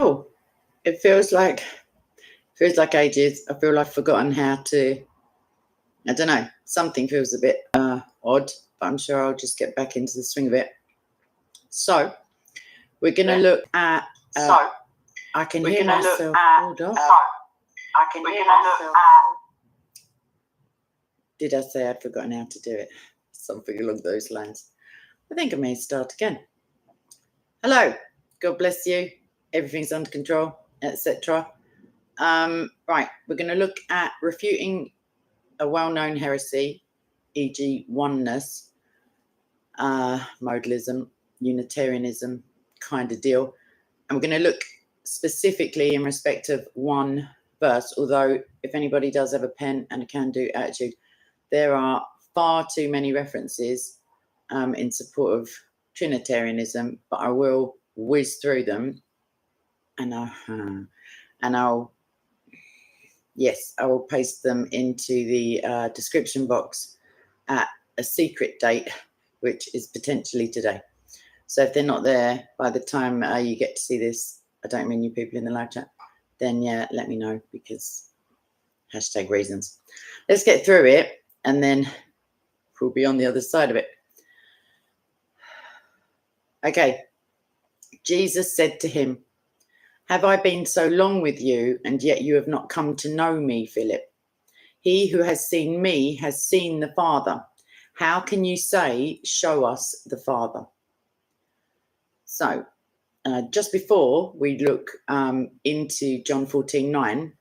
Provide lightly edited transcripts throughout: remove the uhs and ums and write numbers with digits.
Oh, it feels like ages. I feel like I've forgotten how to. I don't know. Something feels a bit odd, but I'm sure I'll just get back into the swing of it. So we're going to look at. I can hear myself. Hold on. I can hear myself. Did I say I'd forgotten how to do it? Something along those lines. I think I may start again. Hello. God bless you. Everything's under control, etc. Right. We're going to look at refuting a well-known heresy, e.g. oneness, modalism, Unitarianism kind of deal. And we're going to look specifically in respect of one verse, although if anybody does have a pen and a can-do attitude, there are far too many references in support of Trinitarianism, but I will whiz through them and I will paste them into the description box at a secret date, which is potentially today. So if they're not there by the time you get to see this, I don't mean you people in the live chat, then yeah, let me know, because #reasons. Let's get through it and then we'll be on the other side of it. Okay. Jesus said to him, "Have I been so long with you, and yet you have not come to know me, Philip? He who has seen me has seen the Father. How can you say, 'Show us the Father'?" So, just before we look into John 14:9,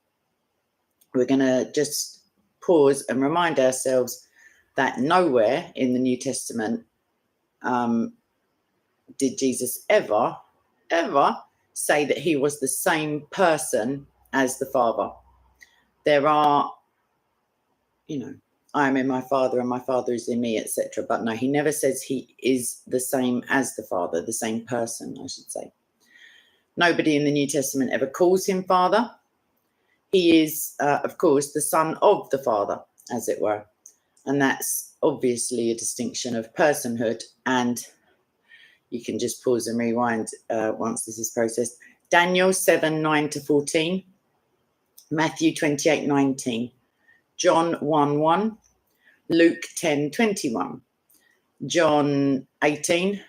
we're going to just pause and remind ourselves that nowhere in the New Testament did Jesus ever say that he was the same person as the Father. There are, I am in my Father and my Father is in me, etc. But no, he never says he is the same as the Father, the same person, I should say. Nobody in the New Testament ever calls him Father. He is, of course, the Son of the Father, as it were. And that's obviously a distinction of personhood. And you can just pause and rewind once this is processed. Daniel 7:9-14, Matthew 28:19, John 1:1, Luke 10:21, John 18,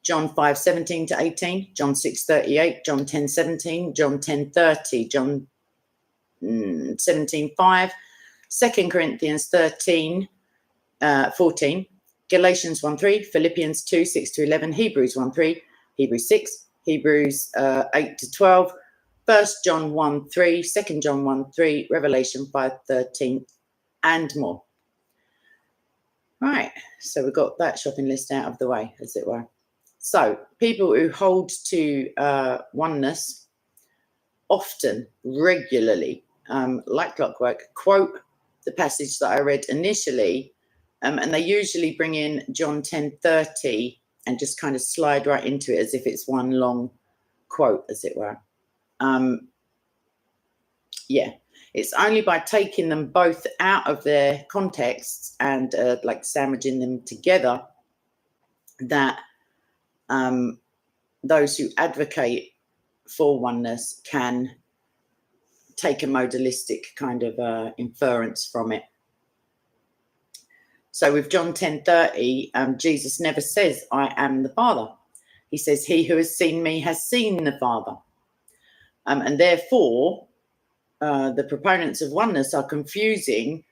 John 5:17-18, John 6:38, John 10:17, John 10:30, John 17:5, 2 Corinthians 13:14, Galatians 1:3, Philippians 2:6-11, Hebrews 1:3, Hebrews 6, Hebrews 8-12, 1 John 1:3, 2 John 1:3, Revelation 5:13, and more. Right, so we've got that shopping list out of the way, as it were. So people who hold to oneness often, regularly, like clockwork, quote the passage that I read initially, and they usually bring in John 10:30 and just kind of slide right into it as if it's one long quote, as it were. It's only by taking them both out of their contexts and like sandwiching them together that those who advocate for oneness can take a modalistic kind of inference from it. So with John 10:30, Jesus never says, "I am the Father." He says, "He who has seen me has seen the Father." And therefore, the proponents of oneness are confusing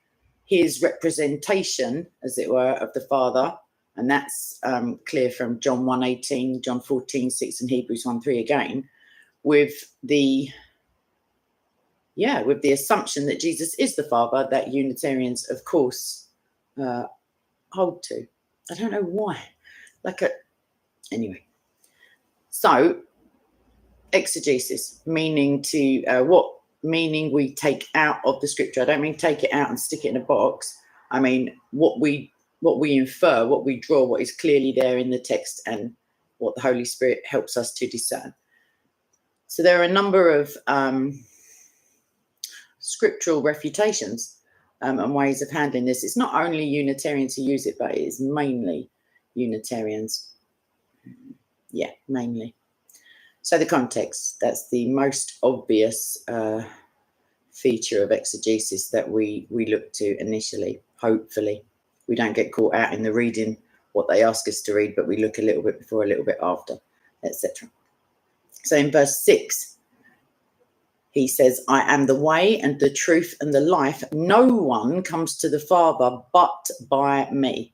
his representation, as it were, of the Father. And that's clear from John 1:18, John 14:6, and Hebrews 1:3 again, with the assumption that Jesus is the Father, that Unitarians, of course, hold to. I don't know why. Anyway. So, exegesis, meaning what meaning we take out of the scripture. I don't mean take it out and stick it in a box. I mean what we infer, what we draw, what is clearly there in the text, and what the Holy Spirit helps us to discern. So there are a number of scriptural refutations and ways of handling this. It's not only Unitarians who use it, but it is mainly Unitarians. Yeah, mainly. So the context, that's the most obvious feature of exegesis that we look to initially. Hopefully we don't get caught out in the reading what they ask us to read, but we look a little bit before, a little bit after, etc. So in verse 6, he says, I am the way and the truth and the life. No one comes to the Father but by me.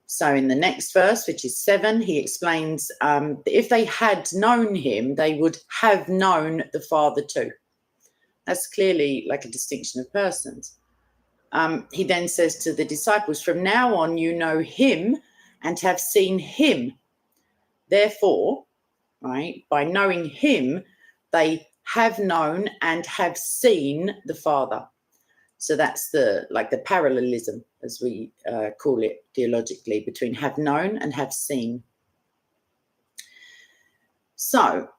So in the next verse, which is 7, he explains that if they had known him, they would have known the Father too. That's clearly like a distinction of persons. He then says to the disciples, from now on you know him and have seen him. Therefore, right, by knowing him, they have known and have seen the Father. So that's the parallelism, as we call it theologically, between have known and have seen. So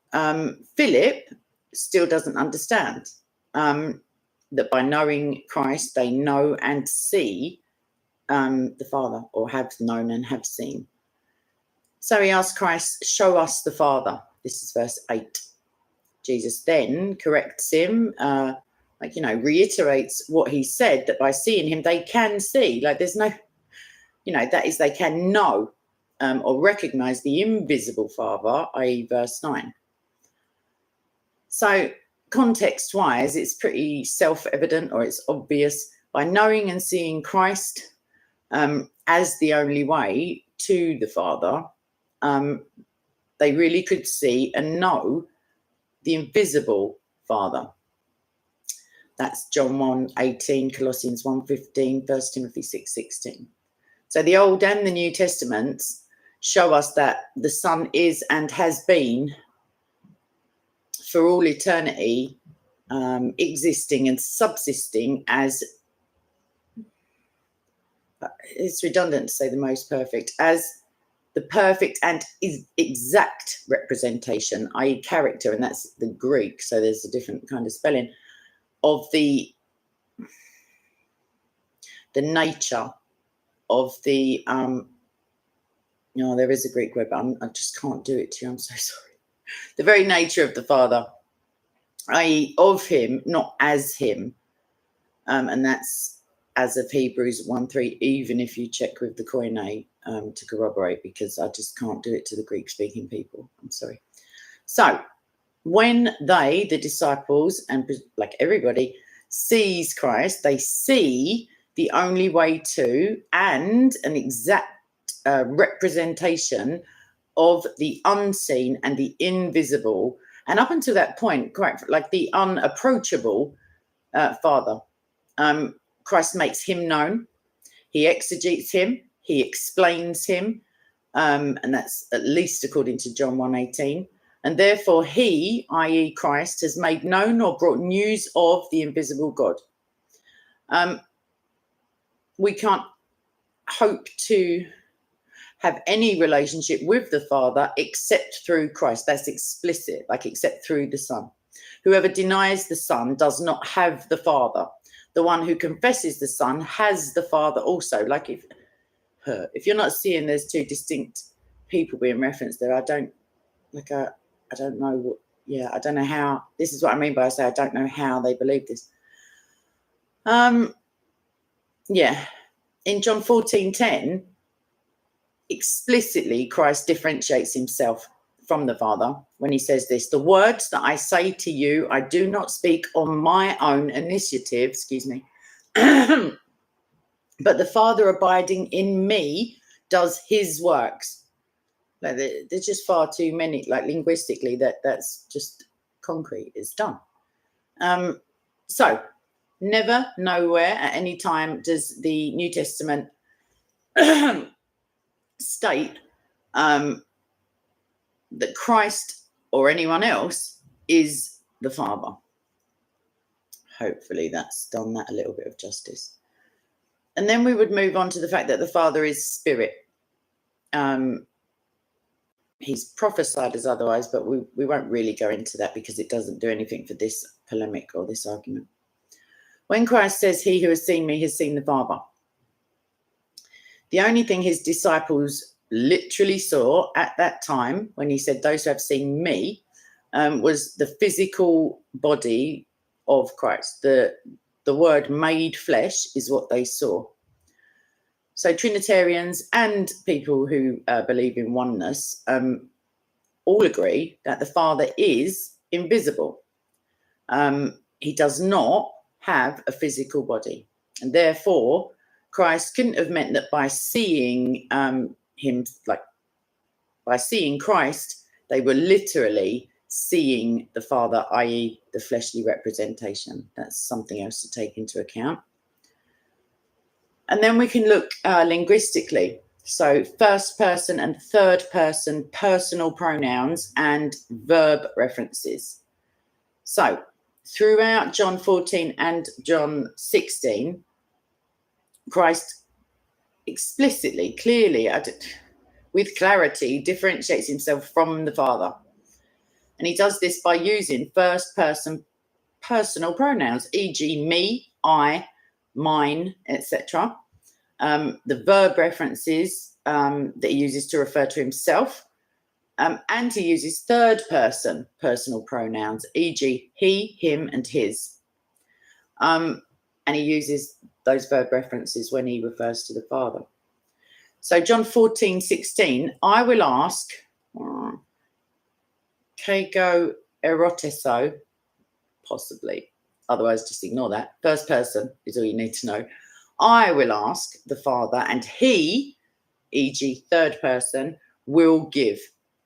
Philip still doesn't understand that by knowing Christ, they know and see the Father, or have known and have seen. So he asks Christ, show us the Father. This is verse 8. Jesus then corrects him, reiterates what he said, that by seeing him, they can see. Like there's no, that is, they can know or recognize the invisible Father, i.e. verse 9. So context-wise, it's pretty self-evident, or it's obvious. By knowing and seeing Christ as the only way to the Father, they really could see and know the invisible Father. That's John 1:18, Colossians 1:15, 1 Timothy 6:16. So the Old and the New Testaments show us that the Son is and has been for all eternity existing and subsisting as, it's redundant to say the most perfect, as the perfect and exact representation, i.e. character, and that's the Greek, so there's a different kind of spelling, of the nature of the, there is a Greek word, but I just can't do it to you, I'm so sorry. The very nature of the Father, i.e. of him, not as him. And that's as of Hebrews 1:3, even if you check with the Koine to corroborate, because I just can't do it to the Greek-speaking people. I'm sorry. So when they, the disciples, and like everybody, sees Christ, they see the only way to and an exact representation of the unseen and the invisible, and up until that point, quite like the unapproachable Father. Christ makes him known, he exegetes him, he explains him, and that's at least according to John 1:18. And therefore he, i.e. Christ, has made known or brought news of the invisible God. We can't hope to have any relationship with the Father except through Christ. That's explicit, like except through the Son. Whoever denies the Son does not have the Father. The one who confesses the Son has the Father also. Like if you're not seeing there's two distinct people being referenced there, I don't know what, I don't know how, this is what I mean by I say I don't know how they believe this. In John 14:10, explicitly Christ differentiates himself from the Father when he says this: the words that I say to you, I do not speak on my own initiative, but the Father abiding in me does his works. Like there's just far too many, like linguistically, that's just concrete, it's done. So never, nowhere, at any time does the New Testament state that Christ or anyone else is the Father. Hopefully that's done that a little bit of justice. And then we would move on to the fact that the Father is spirit. He's prophesied as otherwise, but we won't really go into that because it doesn't do anything for this polemic or this argument. When Christ says, he who has seen me has seen the Father, the only thing his disciples literally saw at that time when he said, those who have seen me, was the physical body of Christ. The word made flesh is what they saw. So Trinitarians and people who believe in oneness all agree that the Father is invisible. He does not have a physical body. And therefore, Christ couldn't have meant that by seeing him, like by seeing Christ, they were literally seeing the Father, i.e. the fleshly representation. That's something else to take into account. And then we can look linguistically. So first person and third person personal pronouns and verb references. So throughout John 14 and John 16, Christ explicitly, clearly, with clarity, differentiates himself from the Father. And he does this by using first person personal pronouns, e.g. me, I, mine, etc. The verb references that he uses to refer to himself, and he uses third person personal pronouns, e.g. he, him, and his. And he uses those verb references when he refers to the Father. So John 14:16, I will ask, kego eroteso, possibly. Otherwise, just ignore that. First person is all you need to know. I will ask the Father, and he, e.g. third person, will give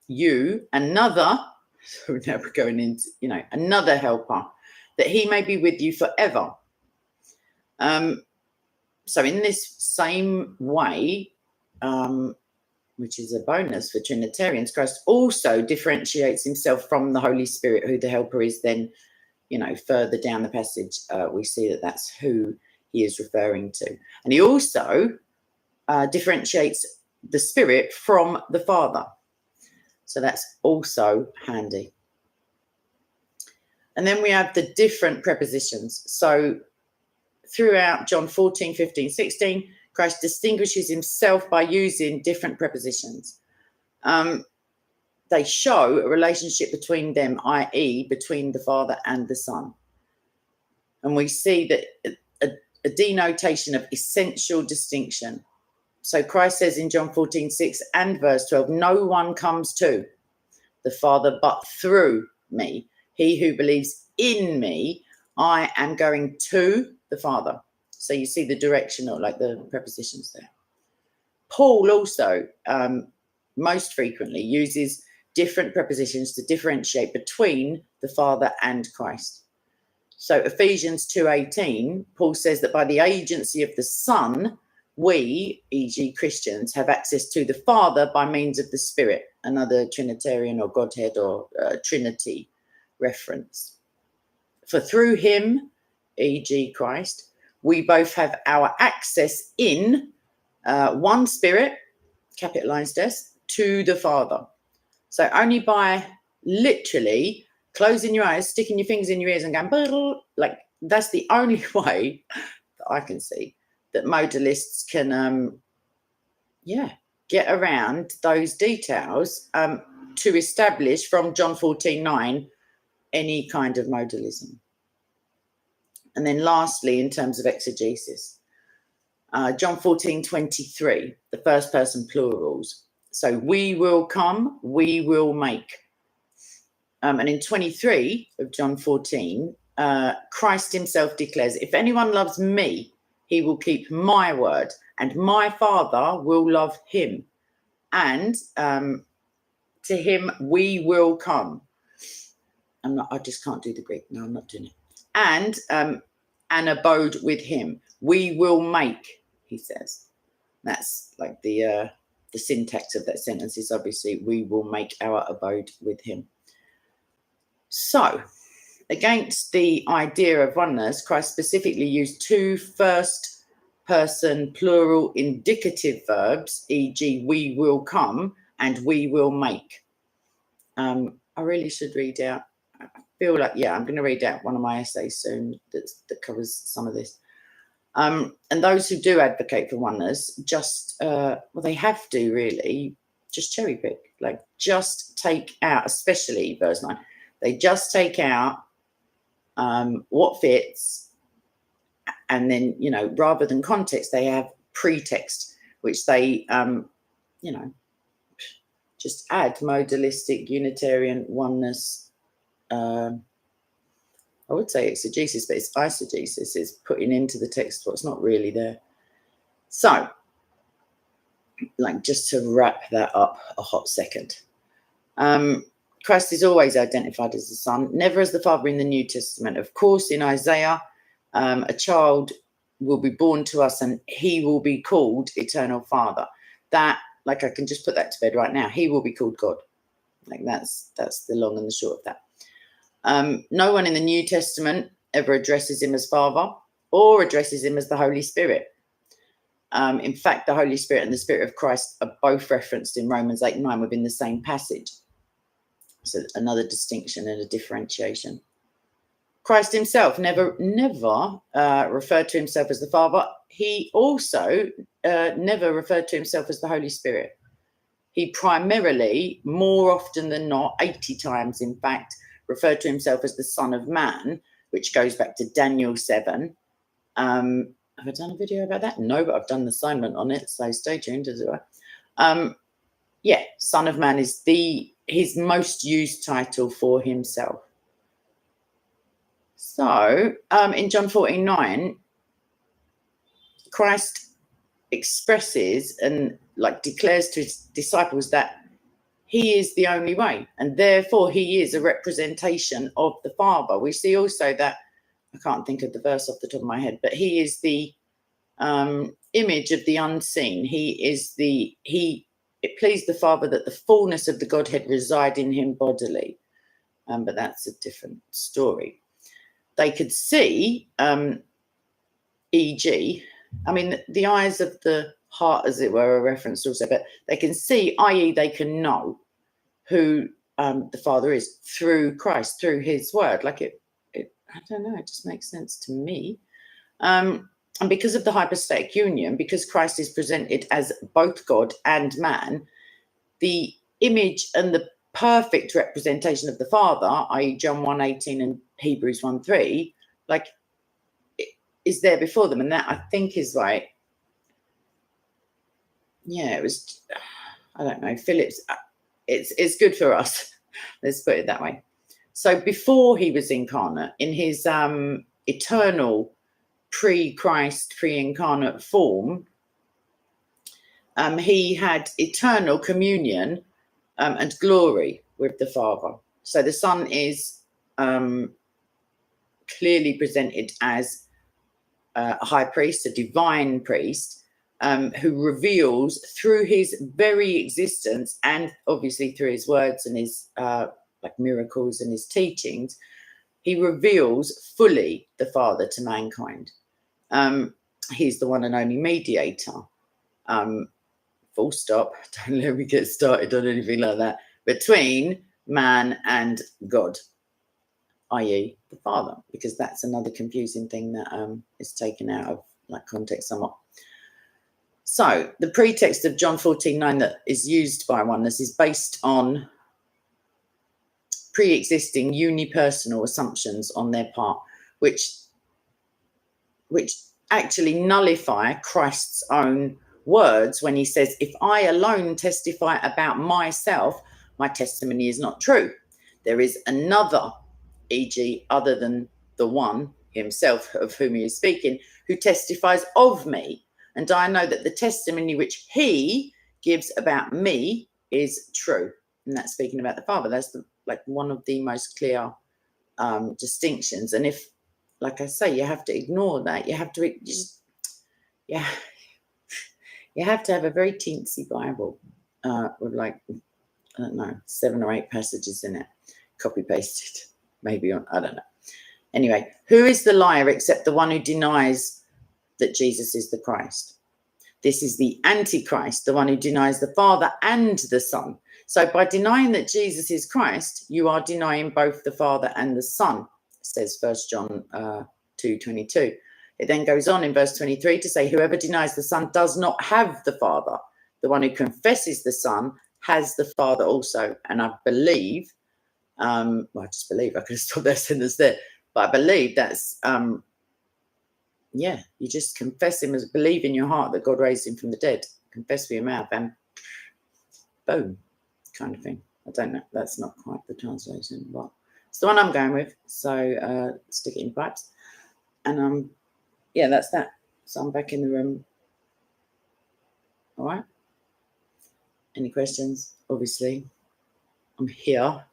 you another, so now we're going into, another helper, that he may be with you forever. So in this same way, which is a bonus for Trinitarians, Christ also differentiates himself from the Holy Spirit, who the helper is. Then, further down the passage, we see that that's who he is referring to. And he also differentiates the Spirit from the Father. So that's also handy. And then we have the different prepositions. So throughout John 14, 15, 16, Christ distinguishes himself by using different prepositions. They show a relationship between them, i.e. between the Father and the Son. And we see that a denotation of essential distinction. So Christ says in John 14:6 and verse 12, no one comes to the Father but through me. He who believes in me, I am going to the Father. So you see the directional, like the prepositions there. Paul also most frequently uses different prepositions to differentiate between the Father and Christ. So Ephesians 2:18, Paul says that by the agency of the Son, we, e.g. Christians, have access to the Father by means of the Spirit, another Trinitarian or Godhead or Trinity reference. For through him, e.g. Christ, we both have our access in one Spirit, capitalized S, to the Father. So only by literally closing your eyes, sticking your fingers in your ears and going, like that's the only way that I can see that modalists can, get around those details to establish from John 14:9 any kind of modalism. And then lastly, in terms of exegesis, John 14:23, the first person plurals. So we will come, we will make. And in 23 of John 14, Christ himself declares, if anyone loves me, he will keep my word, and my Father will love him. And to him we will come. I just can't do the Greek. No, I'm not doing it. And an abode with him. We will make, he says. That's like the syntax of that sentence is obviously we will make our abode with him. So, against the idea of oneness, Christ specifically used two first person plural indicative verbs, e.g. we will come and we will make. I really should read out. I feel like, I'm going to read out one of my essays soon that covers some of this. And those who do advocate for oneness just, well, they have to really just cherry pick, like just take out, especially verse 9, they just take out what fits, and then, you know, rather than context, they have pretext, which they, you know, just add modalistic, Unitarian, oneness. I would say exegesis, but it's eisegesis. It's putting into the text what's not really there. So, like, just to wrap that up a hot second. Christ is always identified as the Son, never as the Father in the New Testament. Of course, in Isaiah, a child will be born to us and he will be called Eternal Father. That, like, I can just put that to bed right now. He will be called God. Like, that's the long and the short of that. No one in the New Testament ever addresses him as Father or addresses him as the Holy Spirit. In fact, the Holy Spirit and the Spirit of Christ are both referenced in Romans 8:9 within the same passage. So another distinction and a differentiation. Christ himself never referred to himself as the Father. He also never referred to himself as the Holy Spirit. He primarily, more often than not, 80 times in fact, referred to himself as the Son of Man, which goes back to Daniel 7. Have I done a video about that? No, but I've done the assignment on it, so stay tuned as well. Yeah, Son of Man is his most used title for himself. So in John 14:9, Christ expresses and like declares to his disciples that he is the only way, and therefore he is a representation of the Father. We see also that, I can't think of the verse off the top of my head, but he is the image of the unseen. It pleased the Father that the fullness of the Godhead reside in him bodily. But that's a different story. They could see, e.g., I mean, the eyes of the heart, as it were, are referenced also, but they can see, i.e., they can know who the Father is through Christ, through his word. Like I don't know, it just makes sense to me. And because of the hypostatic union, because Christ is presented as both God and man, the image and the perfect representation of the Father, i.e. John 1:18 and Hebrews 1:3, like, is there before them. And that, I think, is right. Yeah, it was, I don't know, Philip's, it's good for us. Let's put it that way. So before he was incarnate, in his eternal pre-Christ, pre-incarnate form, he had eternal communion and glory with the Father. So the Son is clearly presented as a high priest, a divine priest, who reveals through his very existence and obviously through his words and his like miracles and his teachings, he reveals fully the Father to mankind. He's the one and only mediator. Full stop. Don't let me get started on anything like that. Between man and God, i.e. the Father, because that's another confusing thing that is taken out of like context somewhat. So the pretext of John 14:9 that is used by oneness is based on pre-existing unipersonal assumptions on their part, which actually nullify Christ's own words when he says, if I alone testify about myself, my testimony is not true. There is another, e.g., other than the one himself of whom he is speaking, who testifies of me. And I know that the testimony which he gives about me is true. And that's speaking about the Father. That's one of the most clear distinctions. And if, like I say, you have to ignore that. You have to you have to have a very teensy Bible with I don't know, 7 or 8 passages in it, copy pasted, maybe on, I don't know. Anyway, who is the liar except the one who denies that Jesus is the Christ? This is the Antichrist, the one who denies the Father and the Son. So by denying that Jesus is Christ, you are denying both the Father and the Son, says 1 John 2:22. It then goes on in verse 23 to say, whoever denies the Son does not have the Father. The one who confesses the Son has the Father also. And I believe, well, I just believe, I could have stopped that sentence there, but I believe that's, yeah, you just confess him, as believe in your heart that God raised him from the dead, confess with your mouth, and boom, kind of thing. I don't know, that's not quite the translation, but it's the one I'm going with. So stick it in pipes. And yeah, that's that. So I'm back in the room. All right. Any questions? Obviously, I'm here.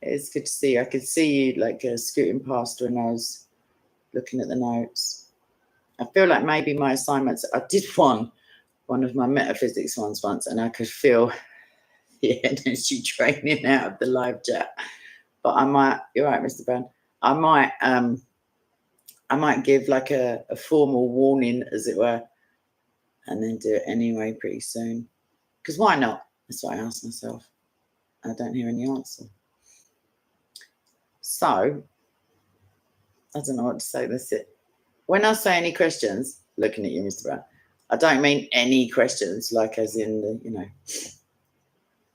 It's good to see you. I could see you like scooting past when I was looking at the notes. I feel like maybe my assignments, I did one of my metaphysics ones once, and I could feel the energy draining out of the live chat. But I might, you're right, Mr. Brown. I might give like a formal warning, as it were, and then do it anyway pretty soon. Because why not? That's what I ask myself. I don't hear any answer. So, I don't know what to say. That's it. When I say any questions, looking at you, Mr. Brown, I don't mean any questions, like as in the,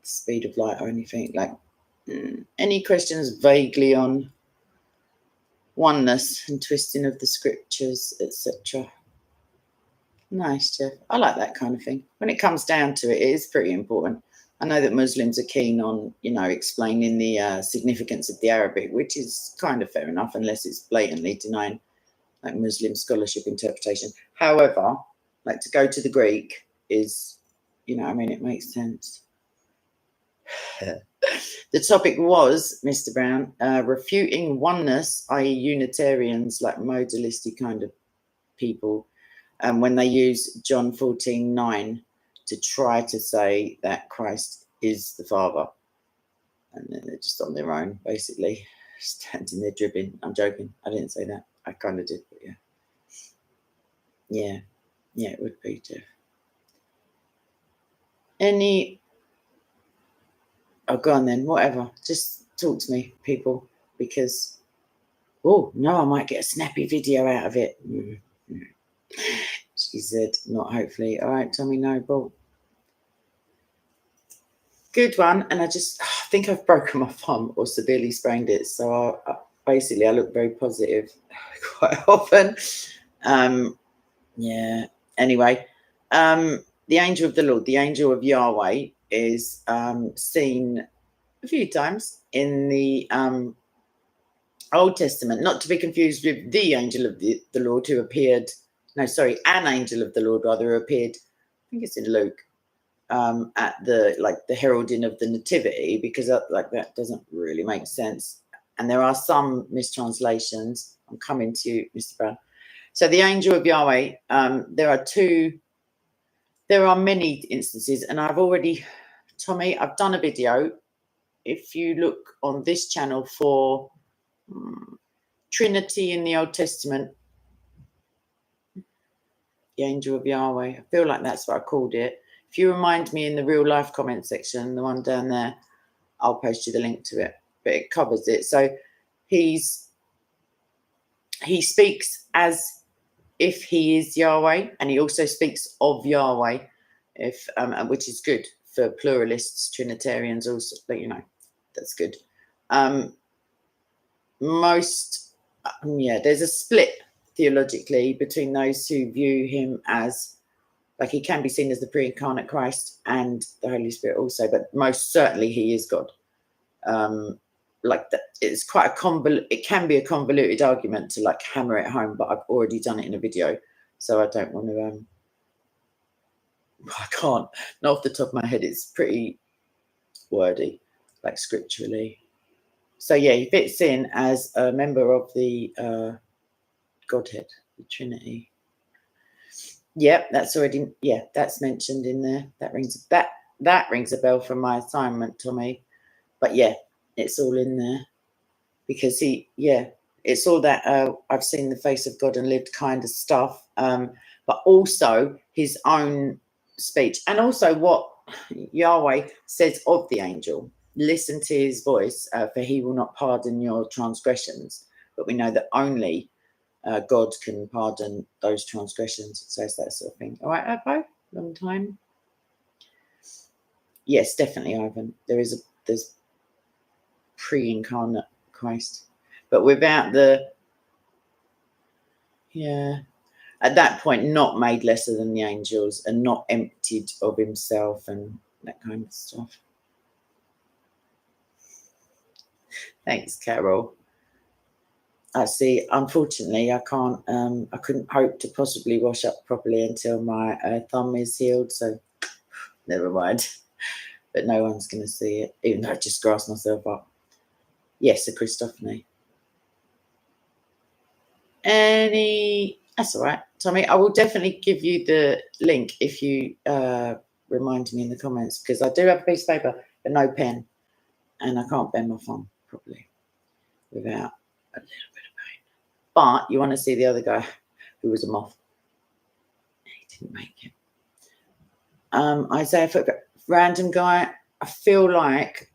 speed of light or anything. Like any questions vaguely on oneness and twisting of the scriptures, etc. Nice, Jeff. I like that kind of thing. When it comes down to it, it is pretty important. I know that Muslims are keen on, explaining the significance of the Arabic, which is kind of fair enough, unless it's blatantly denying like Muslim scholarship interpretation. However, like to go to the Greek is, it makes sense. The topic was, Mr. Brown, refuting oneness, i.e. Unitarians, like modalistic kind of people, when they use John 14:9 to try to say that Christ is the Father. And then they're just on their own, basically, standing there dribbling. I'm joking. I didn't say that. I kind of did, but yeah. Yeah, it would be, Jeff. Oh, go on then, whatever. Just talk to me, people, because, oh, no, I might get a snappy video out of it. She said, not hopefully. All right, Tommy Noble. Good one. And I think I've broken my thumb or severely sprained it. So basically, I look very positive quite often. Yeah. Anyway, the angel of the Lord, the angel of Yahweh, is seen a few times in the Old Testament, not to be confused with the angel of the Lord who appeared. No, sorry, an angel of the Lord rather appeared. I think it's in Luke. At the heralding of the nativity, because that doesn't really make sense, and there are some mistranslations. I'm coming to you, Mr. Brown. So the angel of Yahweh, there are many instances, and Tommy, I've done a video. If you look on this channel for Trinity in the Old Testament, the angel of Yahweh, I feel like that's what I called it. If you remind me in the real life comment section, the one down there, I'll post you the link to it, but it covers it. So he speaks as if he is Yahweh, and he also speaks of Yahweh, which is good for pluralists, Trinitarians also, that's good. There's a split theologically between those who view him as, like, he can be seen as the pre-incarnate Christ and the Holy Spirit also, but most certainly he is God. It's quite it can be a convoluted argument to hammer it home, but I've already done it in a video, so I don't want to. I can't. Not off the top of my head. It's pretty wordy, scripturally. So yeah, he fits in as a member of the Godhead, the Trinity. Yep, that's mentioned in there. That rings a bell from my assignment, Tommy. But yeah, it's all in there because it's all that I've seen the face of God and lived kind of stuff, but also his own speech, and also what Yahweh says of the angel. Listen to his voice, for he will not pardon your transgressions. But we know that only God can pardon those transgressions. It says that sort of thing. All right, Abbo? Long time. Yes, definitely, Ivan. There's pre-incarnate Christ, but without at that point, not made lesser than the angels and not emptied of himself and that kind of stuff. Thanks, Carol. I see. Unfortunately, I can't. I couldn't hope to possibly wash up properly until my thumb is healed. So, never mind. But no one's going to see it, even though I just grasped myself up. Yes, a Christophany. That's all right, Tommy. I will definitely give you the link if you remind me in the comments, because I do have a piece of paper but no pen, and I can't bend my thumb properly without a little bit of pain. But you want to see the other guy who was a moth. He didn't make it. Isaiah Foot, random guy. I feel like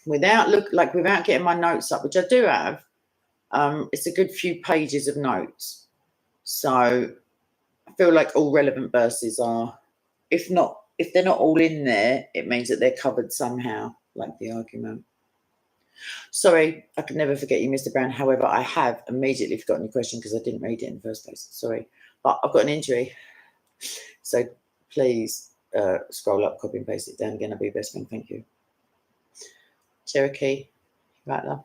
without getting my notes up, which I do have, it's a good few pages of notes. So I feel like all relevant verses are, if they're not all in there, it means that they're covered somehow, like the argument. Sorry, I could never forget you, Mr. Brown. However, I have immediately forgotten your question because I didn't read it in the first place. Sorry, but I've got an injury. So please scroll up, copy and paste it down again. I'll be your best friend. Thank you. Cherokee, right, love.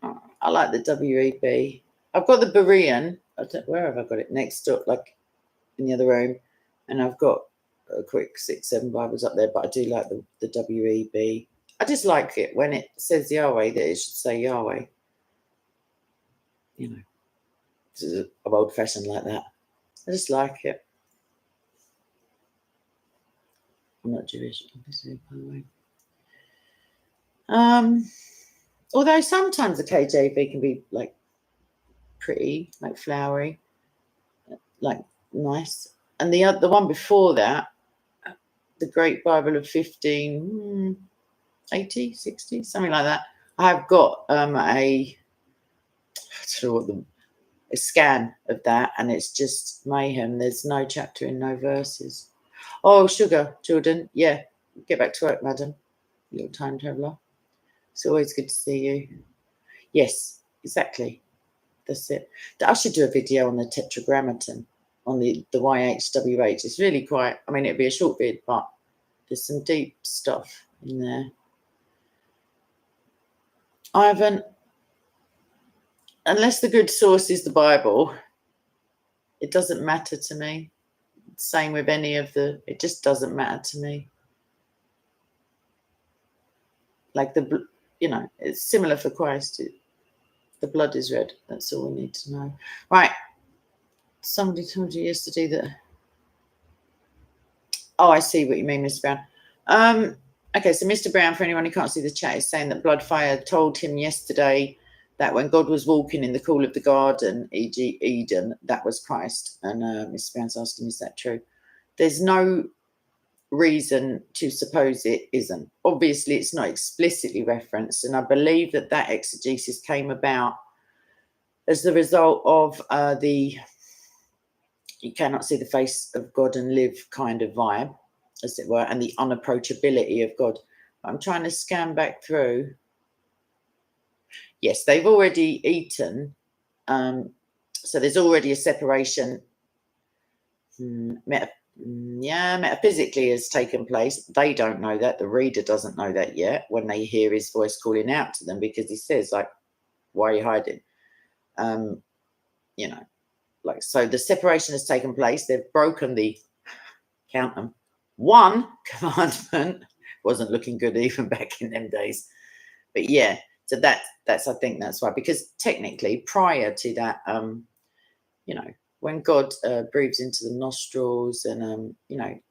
Oh, I like the WEB. I've got the Berean. Where have I got it? Next door, like in the other room. And I've got a quick 6-7 Bibles up there, but I do like the WEB. I just like it when it says Yahweh, that it should say Yahweh. You know, I'm old-fashioned like that. I just like it. I'm not Jewish, obviously, by the way. Although sometimes the KJV can be like pretty, like flowery, like nice. And the one before that, the Great Bible of 1580, 60, something like that. I have got a scan of that, and it's just mayhem. There's no chapter and no verses. Oh, sugar, Jordan. Yeah, get back to work, madam. Little time traveller. It's always good to see you. Yes, exactly. That's it. I should do a video on the Tetragrammaton, on the YHWH. It's really quite, I mean, it'd be a short vid, but there's some deep stuff in there. Ivan, unless the good source is the Bible, it doesn't matter to me. Same with any of it just doesn't matter to me. Like it's similar for Christ. The blood is red. That's all we need to know. Right. Somebody told you yesterday that. Oh, I see what you mean, Mr. Brown. Okay, so Mr. Brown, for anyone who can't see the chat, is saying that Bloodfire told him yesterday that when God was walking in the cool of the garden, e.g. Eden, that was Christ. And Mr. Brown's asking, is that true? There's no reason to suppose it isn't. Obviously, it's not explicitly referenced, and I believe that exegesis came about as the result of the you cannot see the face of God and live kind of vibe, as it were, and the unapproachability of God. I'm trying to scan back through. Yes, they've already eaten, so there's already a separation. Metaphysically has taken place. They don't know that. The reader doesn't know that yet when they hear his voice calling out to them, because he says, like, why are you hiding? So the separation has taken place. They've broken the, count them, one commandment. Wasn't looking good even back in them days. But yeah, so that's I think that's why, because technically prior to that, when God breathes into the nostrils, and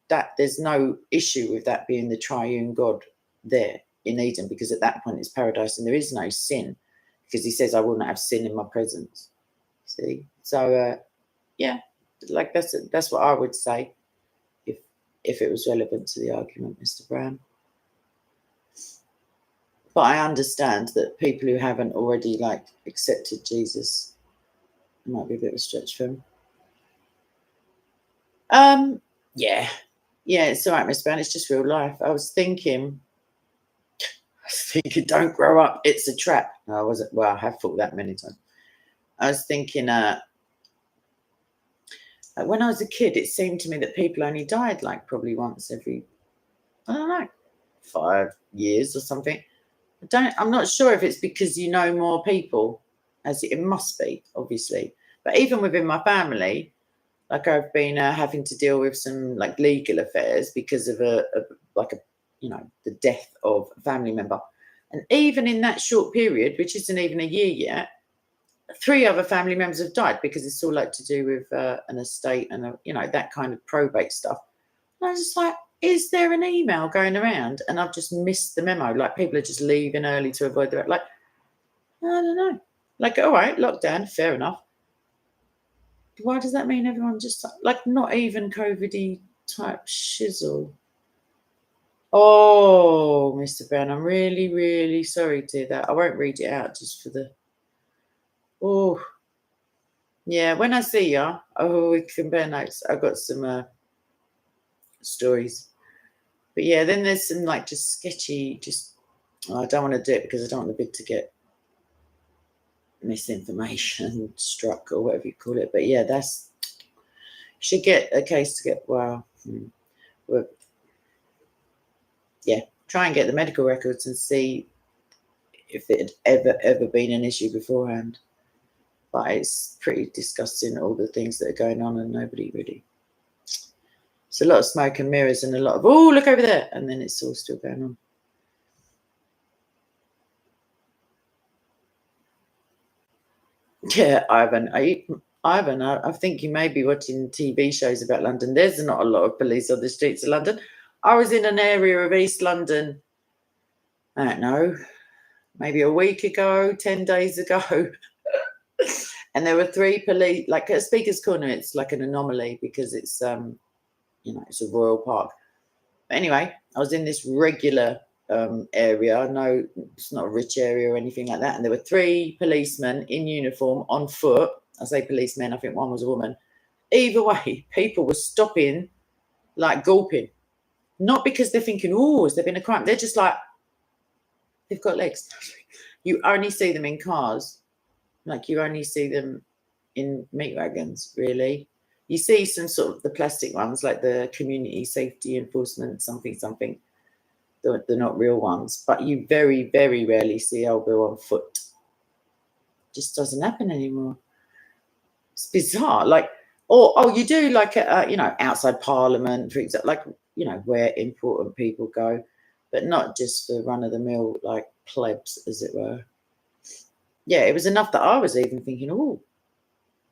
that there's no issue with that being the triune God there in Eden, because at that point it's paradise and there is no sin, because he says, I will not have sin in my presence. See, so like that's what I would say if it was relevant to the argument, Mr. Brown. But I understand that people who haven't already like accepted Jesus, it might be a bit of a stretch for them. Yeah, it's all right, Miss Brown. It's just real life. I was thinking, don't grow up. It's a trap. No, I wasn't. Well, I have thought that many times. I was thinking, when I was a kid, it seemed to me that people only died like probably once every, I don't know, 5 years or something. I'm not sure if it's because you know more people, as it must be, obviously. But even within my family, like I've been having to deal with some like legal affairs because of the death of a family member. And even in that short period, which isn't even a year yet, 3 other family members have died because it's all like to do with an estate and that kind of probate stuff. And I was just like, is there an email going around? And I've just missed the memo. Like people are just leaving early to avoid the like. I don't know. Like, all right, lockdown, fair enough. Why does that mean everyone just like not even COVID-y type shizzle? Oh, Mr. Brown, I'm really, really sorry to hear that. I won't read it out just for the. Oh, yeah. When I see you, we can compare notes. I've got some stories, but yeah, then there's some like just sketchy. I don't want to do it because I don't want the bid to get misinformation struck or whatever you call it. But yeah, should get a case to get try and get the medical records and see if it had ever been an issue beforehand. But it's pretty disgusting, all the things that are going on, and nobody really. It's a lot of smoke and mirrors and a lot of, oh, look over there. And then it's all still going on. Yeah, Ivan, I think you may be watching TV shows about London. There's not a lot of police on the streets of London. I was in an area of East London, I don't know, maybe a week ago, 10 days ago. And there were 3 police, like at Speaker's Corner, it's like an anomaly because it's, it's a royal park. But anyway, I was in this regular area. No, it's not a rich area or anything like that. And there were 3 policemen in uniform on foot. I say policemen, I think one was a woman. Either way, people were stopping, like gulping. Not because they're thinking, oh, has there been a crime? They're just like, they've got legs. You only see them in cars. Like you only see them in meat wagons, really. You see some sort of the plastic ones, like the community safety enforcement, something. They're not real ones, but you very, very rarely see old Bill on foot. Just doesn't happen anymore. It's bizarre. Like, or you do like outside Parliament, for example, like where important people go, but not just for run of the mill like plebs, as it were. Yeah, it was enough that I was even thinking, oh,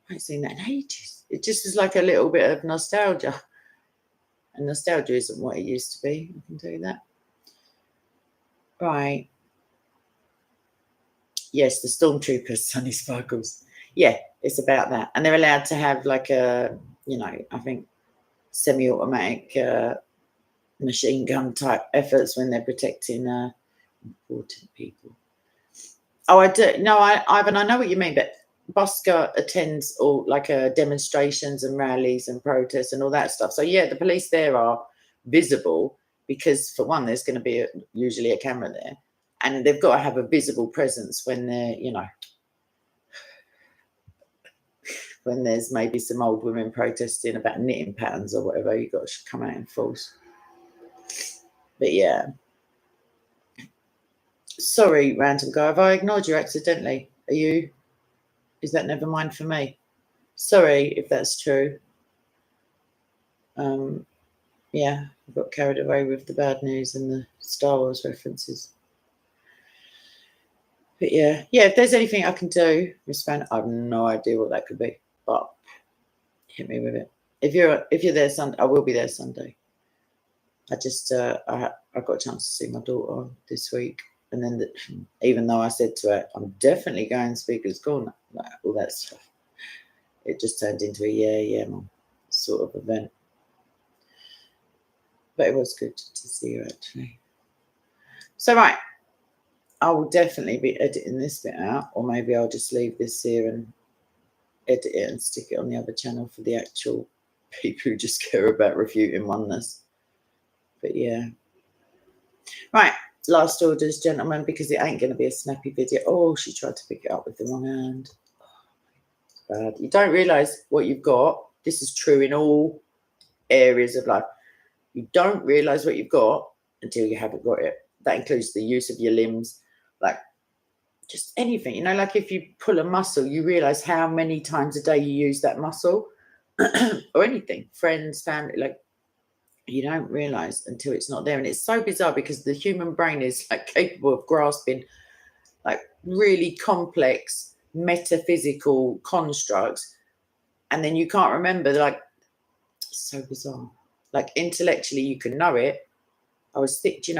I haven't seen that in ages. It just is like a little bit of nostalgia. And nostalgia isn't what it used to be. I can do that. Right. Yes, the stormtroopers, Sunny Sparkles. Yeah, it's about that. And they're allowed to have like I think semi-automatic machine gun type efforts when they're protecting important people. Oh, I do. No, Ivan, I know what you mean, but Busker attends all like demonstrations and rallies and protests and all that stuff. So yeah, the police there are visible because for one, there's going to be usually a camera there, and they've got to have a visible presence when they're, when there's maybe some old women protesting about knitting patterns or whatever. You've got to come out in force. But yeah. Sorry, random guy. Have I ignored you accidentally? Is that never mind for me? Sorry if that's true. Yeah, I got carried away with the bad news and the Star Wars references. But yeah, if there's anything I can do, Miss Fan, I have no idea what that could be, but hit me with it. If you're there Sunday, I will be there Sunday. I just I got a chance to see my daughter this week, and then even though I said to her, I'm definitely going to Speaker's Corner, like all that stuff, it just turned into a yeah mom sort of event. But it was good to see her actually. So right, I will definitely be editing this bit out, or maybe I'll just leave this here and edit it and stick it on the other channel for the actual people who just care about refuting oneness. But yeah. Right, last orders, gentlemen, because it ain't going to be a snappy video. Oh, she tried to pick it up with the wrong hand. Bad. You don't realise what you've got. This is true in all areas of life. You don't realise what you've got until you haven't got it. That includes the use of your limbs, like just anything. You know, like if you pull a muscle, you realise how many times a day you use that muscle or anything, friends, family, like you don't realise until it's not there. And it's so bizarre because the human brain is like capable of grasping like really complex metaphysical constructs, and then you can't remember, like it's so bizarre. Like intellectually you can know it. I was thinking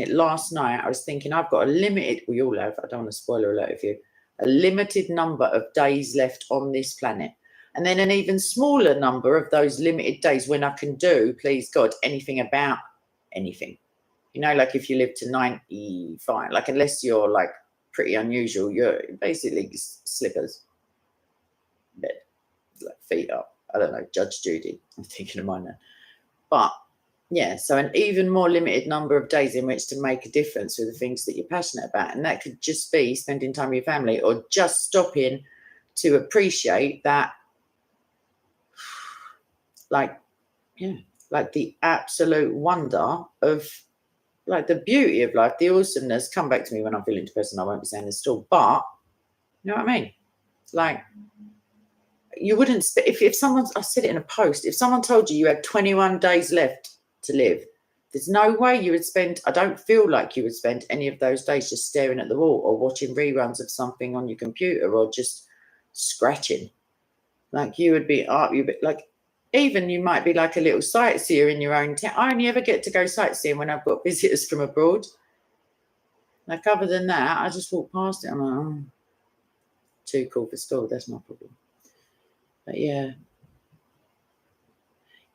it last night. I was thinking I've got a limited, we all have, I don't want to spoiler alert if you, a limited number of days left on this planet, and then an even smaller number of those limited days when I can do, please God, anything about anything. You know, like if you live to 95, like unless you're like pretty unusual, you're basically slippers, bed, like feet up. I don't know, Judge Judy. I'm thinking of mine now. But yeah, so an even more limited number of days in which to make a difference with the things that you're passionate about. And that could just be spending time with your family or just stopping to appreciate that, like, yeah, like the absolute wonder of like the beauty of life, the awesomeness. Come back to me when I'm feeling depressed and I won't be saying this at all. But you know what I mean? Like you wouldn't, if someone, I said it in a post, if someone told you had 21 days left to live, there's no way you would spend, I don't feel like you would spend any of those days just staring at the wall or watching reruns of something on your computer or just scratching. Like you would be like, even you might be like a little sightseer in your own town. I only ever get to go sightseeing when I've got visitors from abroad. Like other than that, I just walk past it. I'm like, oh, too cool for school. That's my problem. But yeah.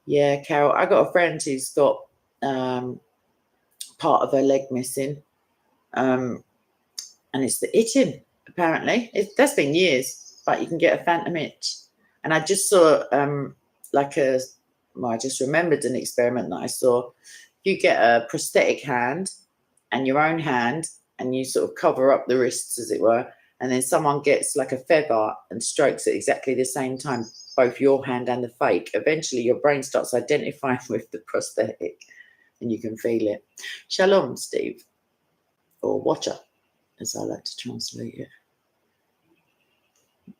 Yeah, Carol, I got a friend who's got part of her leg missing. And it's the itching, apparently. That's been years, but you can get a phantom itch. And I just saw I just remembered an experiment that I saw. You get a prosthetic hand and your own hand, and you sort of cover up the wrists, as it were, and then someone gets like a feather and strokes at exactly the same time, both your hand and the fake. Eventually, your brain starts identifying with the prosthetic, and you can feel it. Shalom, Steve, or watcher, as I like to translate it.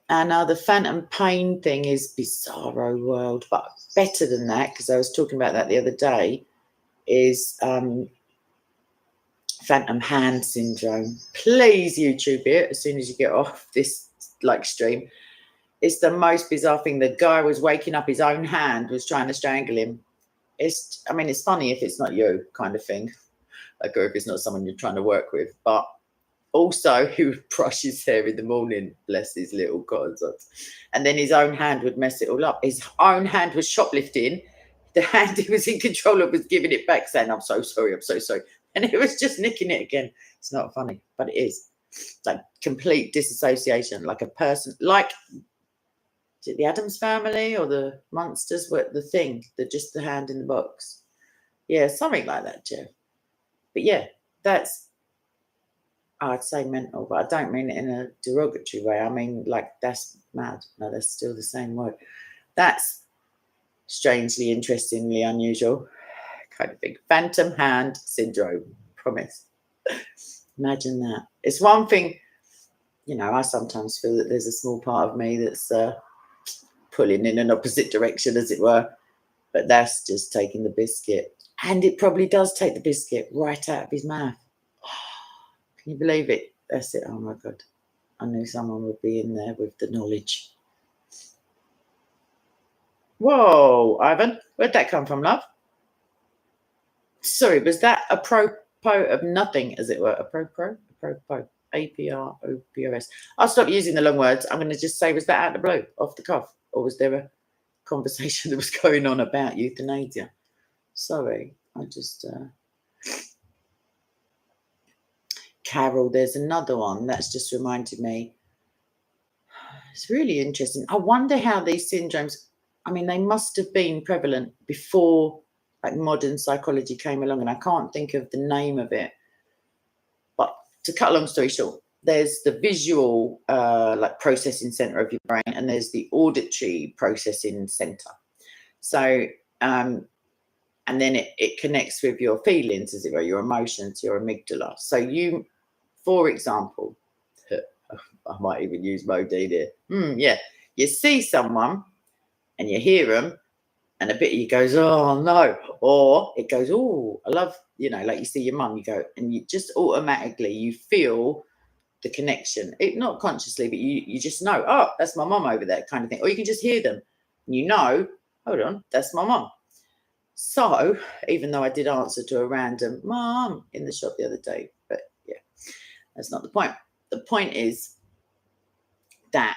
And the phantom pain thing is bizarro world, but better than that, because I was talking about that the other day, is phantom hand syndrome. Please YouTube it as soon as you get off this like stream. It's the most bizarre thing. The guy was waking up, his own hand was trying to strangle him. It's funny if it's not you, kind of thing, like, or if it's not someone you're trying to work with. But also, he would brush his hair in the morning, bless his little concept, and then his own hand would mess it all up. His own hand was shoplifting. The hand he was in control of was giving it back, saying, I'm so sorry. And it was just nicking it again. It's not funny, but it is. Like complete disassociation, like a person, like, is it the Addams Family or the Monsters? What the thing, just the hand in the box? Yeah, something like that, Jeff. But yeah, that's, I'd say mental, but I don't mean it in a derogatory way. I mean, like, that's mad. No, that's still the same word. That's strangely, interestingly unusual kind of thing. Phantom hand syndrome. Promise. Imagine that. It's one thing, I sometimes feel that there's a small part of me that's pulling in an opposite direction, as it were. But that's just taking the biscuit. And it probably does take the biscuit right out of his mouth. Can you believe it? That's it. Oh, my God. I knew someone would be in there with the knowledge. Whoa, Ivan. Where'd that come from, love? Sorry, was that apropos of nothing, as it were? Apropos? APROPOS. I'll stop using the long words. I'm going to just say, was that out of the blue, off the cuff? Or was there a conversation that was going on about euthanasia? Sorry, I just... Carol, there's another one that's just reminded me. It's really interesting. I wonder how these syndromes, I mean, they must have been prevalent before like modern psychology came along, and I can't think of the name of it. But to cut a long story short, there's the visual like processing center of your brain, and there's the auditory processing center. So and then it connects with your feelings, as it were, your emotions, your amygdala. So you, for example, I might even use Modine here. Yeah, you see someone and you hear them, and a bit of you goes, oh no, or it goes, oh, I love, you know, like you see your mum, you go, and you just automatically you feel the connection. It not consciously, but you just know, oh, that's my mum over there, kind of thing. Or you can just hear them, and you know, hold on, that's my mum. So, even though I did answer to a random mum in the shop the other day, but yeah, that's not the point. The point is that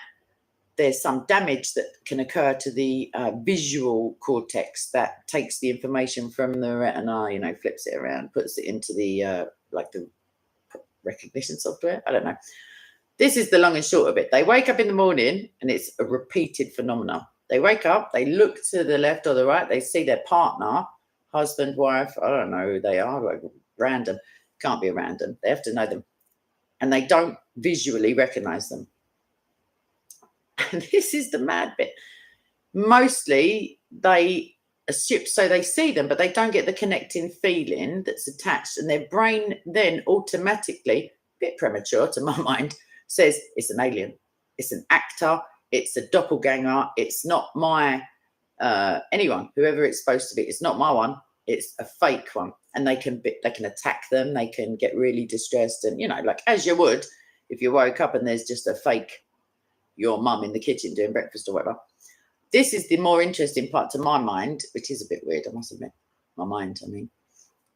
there's some damage that can occur to the visual cortex that takes the information from the retina, you know, flips it around, puts it into the like the recognition software. I don't know. This is the long and short of it. They wake up in the morning and it's a repeated phenomenon. They wake up, they look to the left or the right, they see their partner, husband, wife, I don't know who they are, like random. Can't be random. They have to know them. And they don't visually recognize them. And this is the mad bit. Mostly they assume, so they see them, but they don't get the connecting feeling that's attached. And their brain then automatically, a bit premature to my mind, says it's an alien, it's an actor, it's a doppelganger, it's not my anyone, whoever it's supposed to be, it's not my one, it's a fake one. And they can attack them, they can get really distressed, and you know, like as you would if you woke up and there's just a fake your mum in the kitchen doing breakfast or whatever. This is the more interesting part to my mind, which is a bit weird, I must admit. My mind, I mean,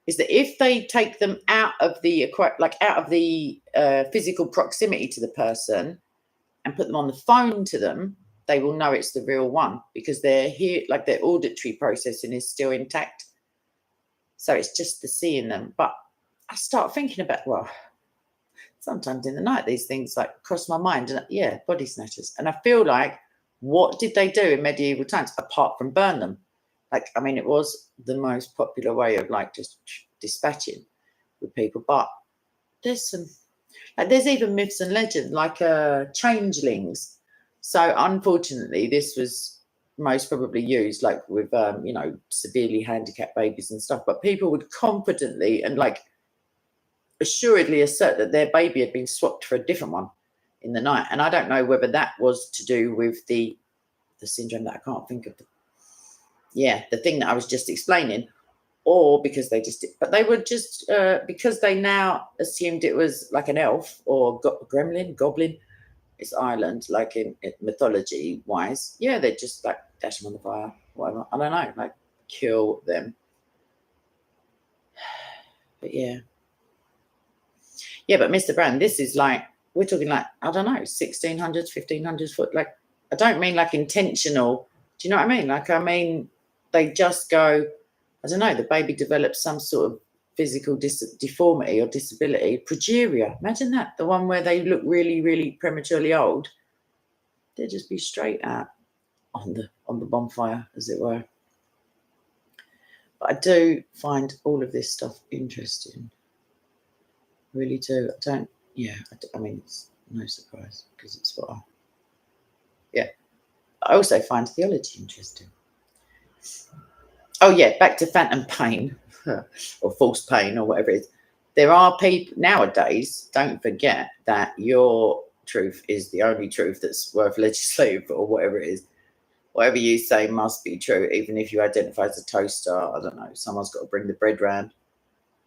is that if they take them out of the physical proximity to the person and put them on the phone to them, they will know it's the real one because they're here, like their auditory processing is still intact. So it's just the seeing them. But I start thinking about, well, sometimes in the night these things like cross my mind, and yeah, body snatchers. And I feel like, what did they do in medieval times apart from burn them? Like, I mean, it was the most popular way of like just dispatching with people. But there's some, like, there's even myths and legends like changelings. So unfortunately, this was most probably used like with you know, severely handicapped babies and stuff. But people would confidently and like assuredly assert that their baby had been swapped for a different one in the night. And I don't know whether that was to do with the syndrome that I can't think of. The thing that I was just explaining, or because they just did, but they were just because they now assumed it was like an elf or gremlin, goblin. It's Ireland, like in mythology wise. Yeah, they just like dash them on the fire, whatever. I don't know, like kill them. But yeah, but Mr. Brand, this is like, we're talking like, I don't know, 1600s, 1500s foot. Like, I don't mean like intentional. Do you know what I mean? Like, I mean, they just go, I don't know, the baby develops some sort of physical deformity or disability. Progeria, imagine that. The one where they look really, really prematurely old. They'd just be straight out on the bonfire, as it were. But I do find all of this stuff interesting. Really do. I mean, it's no surprise because it's what I also find theology interesting. Oh yeah, back to phantom pain or false pain or whatever it is. There are people nowadays, don't forget that your truth is the only truth that's worth legislating for, or whatever it is. Whatever you say must be true, even if you identify as a toaster. I don't know, someone's got to bring the bread round.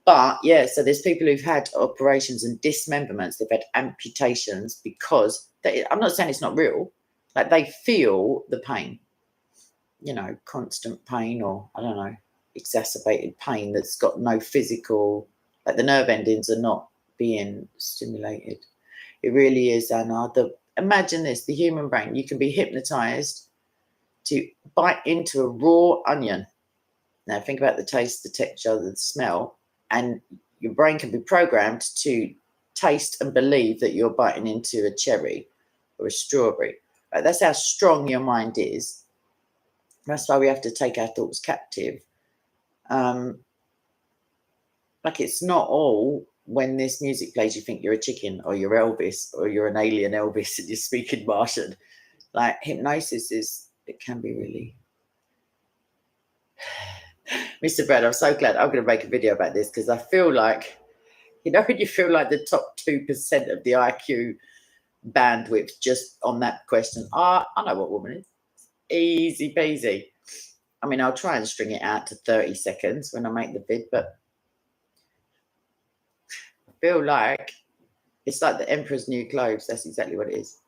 But yeah, so there's people who've had operations and dismemberments, they've had amputations because I'm not saying it's not real, like they feel the pain, you know, constant pain, or I don't know, exacerbated pain that's got no physical, like the nerve endings are not being stimulated. It really is, Anna. Imagine this, the human brain, you can be hypnotized to bite into a raw onion. Now think about the taste, the texture, the smell, and your brain can be programmed to taste and believe that you're biting into a cherry or a strawberry. Right? That's how strong your mind is. That's why we have to take our thoughts captive. Like, it's not all when this music plays you think you're a chicken or you're Elvis or you're an alien Elvis and you're speaking Martian. Like, hypnosis it can be really... Mr. Brad, I'm so glad. I'm going to make a video about this because I feel like, when you feel like the top 2% of the IQ bandwidth just on that question. I know what woman is. Easy peasy. I mean, I'll try and string it out to 30 seconds when I make the vid, but I feel like it's like the Emperor's New Clothes. That's exactly what it is.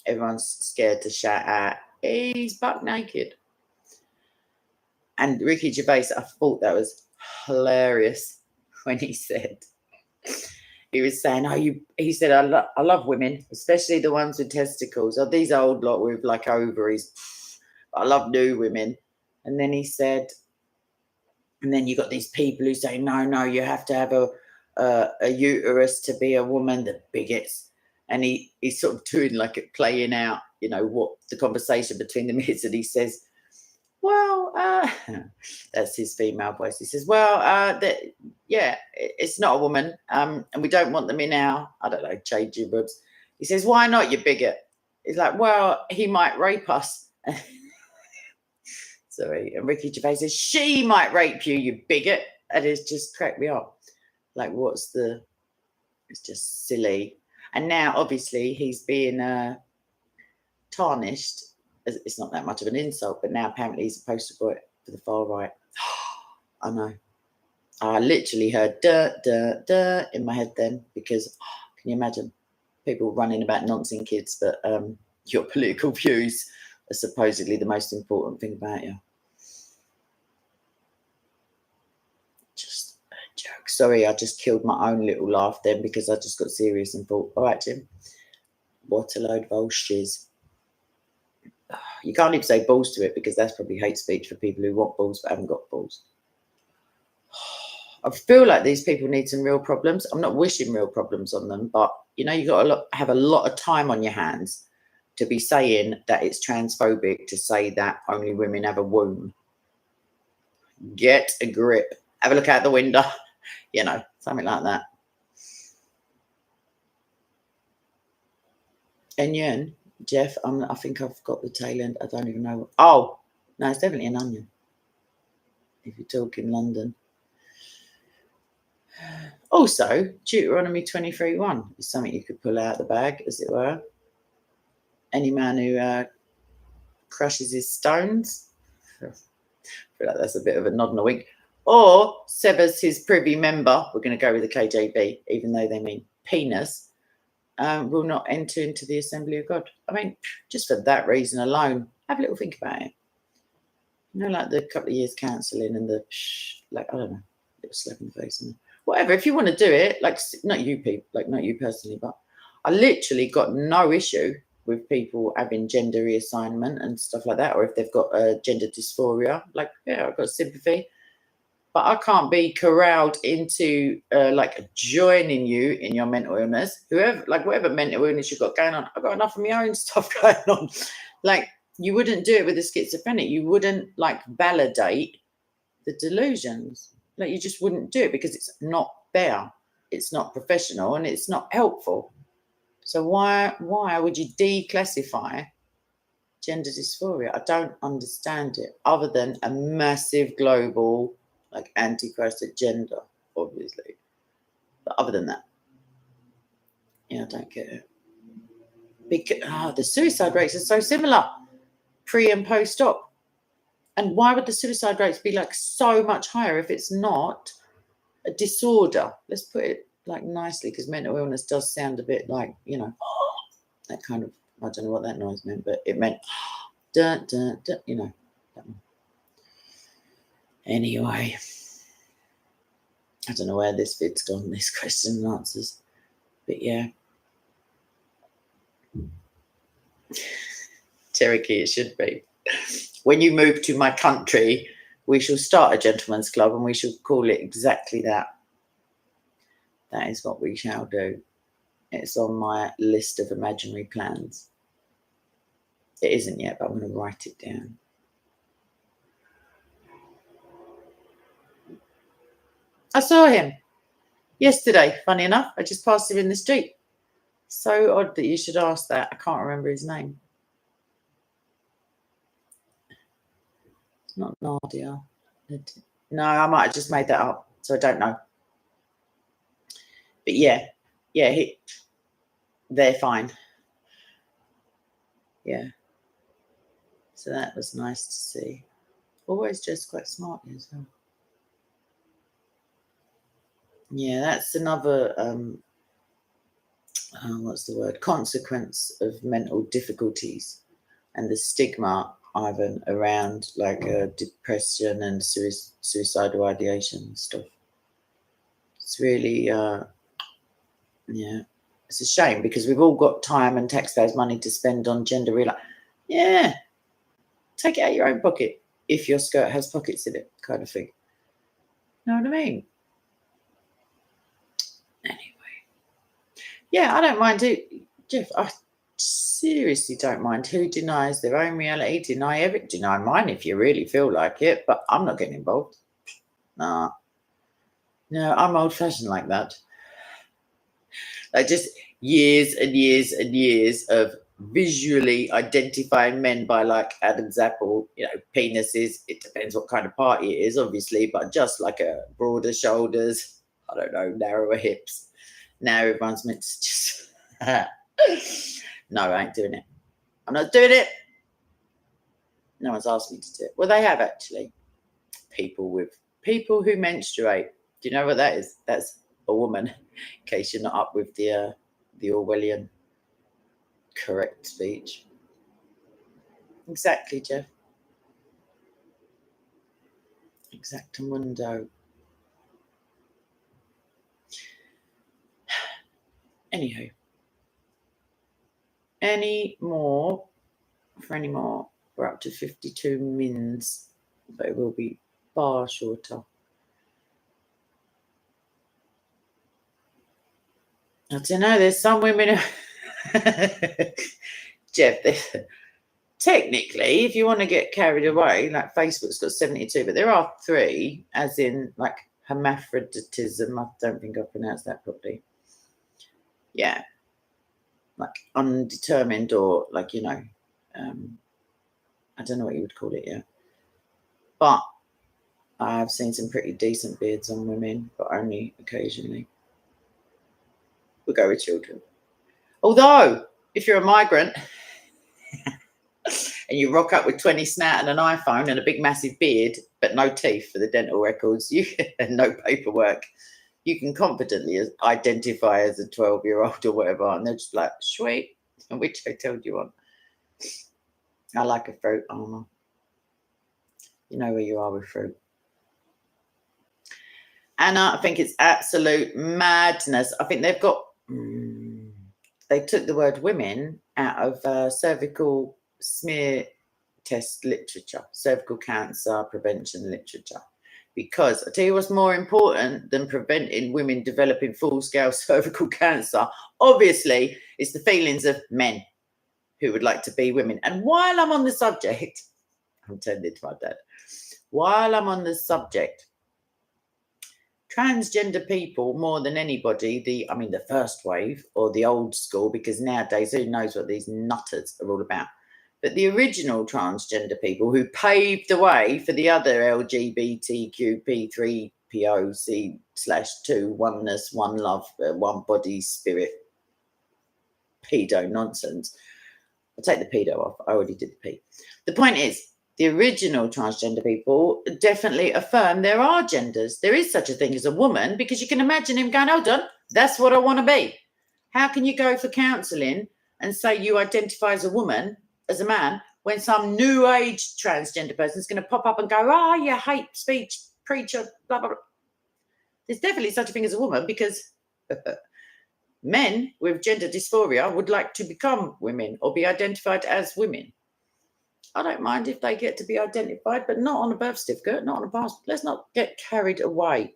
Everyone's scared to shout out, he's buck naked. And Ricky Gervais, I thought that was hilarious when he said, he was saying, he said, I love women, especially the ones with testicles, or these old lot with like ovaries. I love new women. And then he said, and then you got these people who say, no, you have to have a uterus to be a woman, the bigots. And he's sort of doing like it, playing out, what the conversation between them is. And he says, well, that's his female voice. He says, well, it's not a woman. And we don't want them in our, I don't know, changing rooms. He says, why not, you bigot? He's like, well, he might rape us. Sorry. And Ricky Gervais says, she might rape you, you bigot. And it's just cracked me up. Like, it's just silly. And now, obviously, he's being tarnished. It's not that much of an insult, but now apparently he's a poster boy for the far right. I know. I literally heard duh, duh, duh in my head then, because can you imagine people running about nonsense kids, but your political views are supposedly the most important thing about you. Just a joke. Sorry, I just killed my own little laugh then because I just got serious and thought, all right, Jim, what a load of old shiz. You can't even say balls to it because that's probably hate speech for people who want balls but haven't got balls. I feel like these people need some real problems. I'm not wishing real problems on them, but you got to have a lot of time on your hands to be saying that it's transphobic to say that only women have a womb. Get a grip. Have a look out the window. Something like that. And yen. Jeff, I think I've got the tail end. I don't even know. Oh, no, it's definitely an onion. If you're talking London. Also, Deuteronomy 23:1 is something you could pull out the bag, as it were. Any man who crushes his stones, I feel like that's a bit of a nod and a wink, or severs his privy member, we're going to go with the KJV, even though they mean penis, will not enter into the assembly of God. I mean, just for that reason alone, have a little think about it. Like the couple of years counselling and the, I don't know, little slap in the face and whatever. If you want to do it, not you people, not you personally, but I literally got no issue with people having gender reassignment and stuff like that, or if they've got gender dysphoria, I've got sympathy. But I can't be corralled into joining you in your mental illness. Whatever mental illness you've got going on, I've got enough of my own stuff going on. You wouldn't do it with a schizophrenic. You wouldn't validate the delusions. You just wouldn't do it because it's not fair. It's not professional and it's not helpful. So why would you declassify gender dysphoria? I don't understand it, other than a massive global antichrist agenda, obviously. But other than that, I don't get it. Because the suicide rates are so similar, pre and post-op. And why would the suicide rates be so much higher if it's not a disorder? Let's put it nicely, because mental illness does sound a bit that kind of, I don't know what that noise meant, but it meant dun, dun, dun, that one. Anyway, I don't know where this vid's gone, this question and answers, but yeah. Cherokee, it should be. When you move to my country, we shall start a gentleman's club and we shall call it exactly that. That is what we shall do. It's on my list of imaginary plans. It isn't yet, but I'm going to write it down. I saw him yesterday, funny enough. I just passed him in the street. So odd that you should ask that. I can't remember his name. Not Nadia. No, I might have just made that up, so I don't know. But yeah, they're fine. Yeah. So that was nice to see. Always just quite smartly as well. Yeah, that's another what's the word? Consequence of mental difficulties and the stigma, Ivan, around like depression and suicidal ideation and stuff. It's really, it's a shame because we've all got time and taxpayers' money to spend on gender real. Yeah, take it out of your own pocket if your skirt has pockets in it, kind of thing. Know what I mean? Anyway, yeah, I don't mind it, Jeff. I seriously don't mind who denies their own reality. Deny mine if you really feel like it, but I'm not getting involved. Nah. No, I'm old-fashioned like that. Like just years and years and years of visually identifying men by like Adam's apple, penises. It depends what kind of party it is, obviously, but just like a broader shoulders, I don't know, narrower hips. Now everyone's meant to just no, I ain't doing it. I'm not doing it. No one's asked me to do it. Well, they have actually. People who menstruate. Do you know what that is? That's a woman, in case you're not up with the Orwellian correct speech. Exactly, Jeff. Exactamundo. Anywho. Any more? We're up to 52 mins, but it will be far shorter. I don't know, there's some women Jeff, technically, if you want to get carried away, like Facebook's got 72, but there are 3, as in like hermaphroditism. I don't think I pronounced that properly. Yeah. Like undetermined or like, I don't know what you would call it, yeah. But I've seen some pretty decent beards on women, but only occasionally. We'll go with children. Although, if you're a migrant and you rock up with 20 snat and an iPhone and a big massive beard, but no teeth for the dental records, and no paperwork, you can confidently identify as a 12-year-old or whatever, and they're just like, sweet, and which hotel do you want? I like a fruit armour. You know where you are with fruit. Anna, I think it's absolute madness. I think they've got, they took the word women out of cervical smear test literature, cervical cancer prevention literature. Because I tell you what's more important than preventing women developing full-scale cervical cancer, obviously, it's the feelings of men who would like to be women. And while I'm on the subject, I'm turning to my dad. While I'm on the subject, transgender people, more than anybody, the first wave or the old school, because nowadays who knows what these nutters are all about. But the original transgender people who paved the way for the other LGBTQP3POC/2 oneness, one love, one body, spirit, pedo nonsense. I'll take the pedo off. I already did the P. The point is, the original transgender people definitely affirm there are genders. There is such a thing as a woman, because you can imagine him going, hold on, that's what I want to be. How can you go for counselling and say you identify as a woman, as a man, when some new age transgender person is going to pop up and go, you hate speech, preacher, blah, blah, blah. There's definitely such a thing as a woman, because men with gender dysphoria would like to become women or be identified as women. I don't mind if they get to be identified, but not on a birth certificate, not on a passport. Let's not get carried away.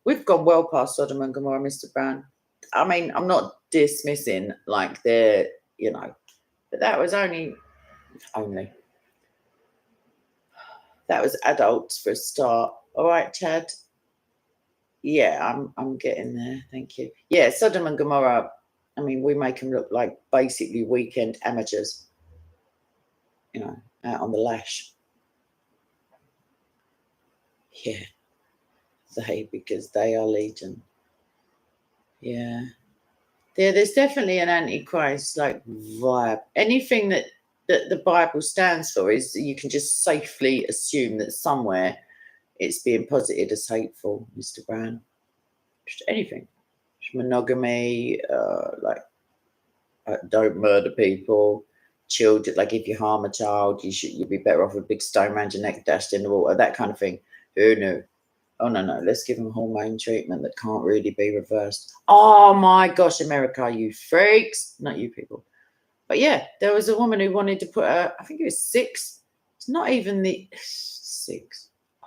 We've gone well past Sodom and Gomorrah, Mr. Brown. I mean, I'm not dismissing like they're, but that was only that was adults for a start. All right, Chad. Yeah, I'm getting there. Thank you. Yeah, Sodom and Gomorrah. I mean, we make them look like basically weekend amateurs, out on the lash. Yeah, because they are legion. Yeah. There's definitely an antichrist like vibe. Anything that the Bible stands for is you can just safely assume that somewhere it's being posited as hateful, Mr. Brown. Just anything. Monogamy, don't murder people, children. Like if you harm a child, you'd be better off with a big stone around your neck dashed in the water. That kind of thing. Who knew? Oh no, let's give them hormone treatment that can't really be reversed. Oh my gosh, America, you freaks! Not you people. But yeah, there was a woman who wanted to put her, I think it was 6. It's not even the 6. Oh,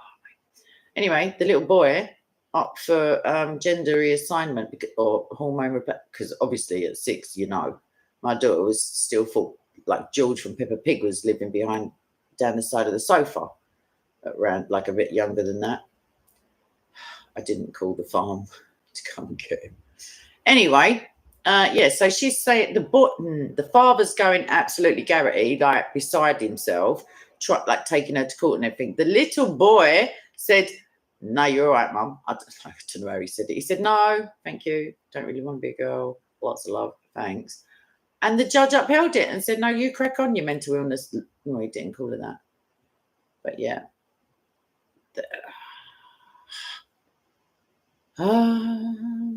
anyway, the little boy up for gender reassignment or hormone because obviously at 6, my daughter was still thought like George from Peppa Pig was living down the side of the sofa, around like a bit younger than that. I didn't call the farm to come and get him. Anyway, so she's saying the father's going absolutely garrity, like beside himself, taking her to court and everything. The little boy said, "No, you're all right, Mum." I don't know how he said it. He said, "No, thank you. Don't really want to be a girl. Lots of love, thanks." And the judge upheld it and said, "No, you crack on your mental illness." No, he didn't call it that. But yeah.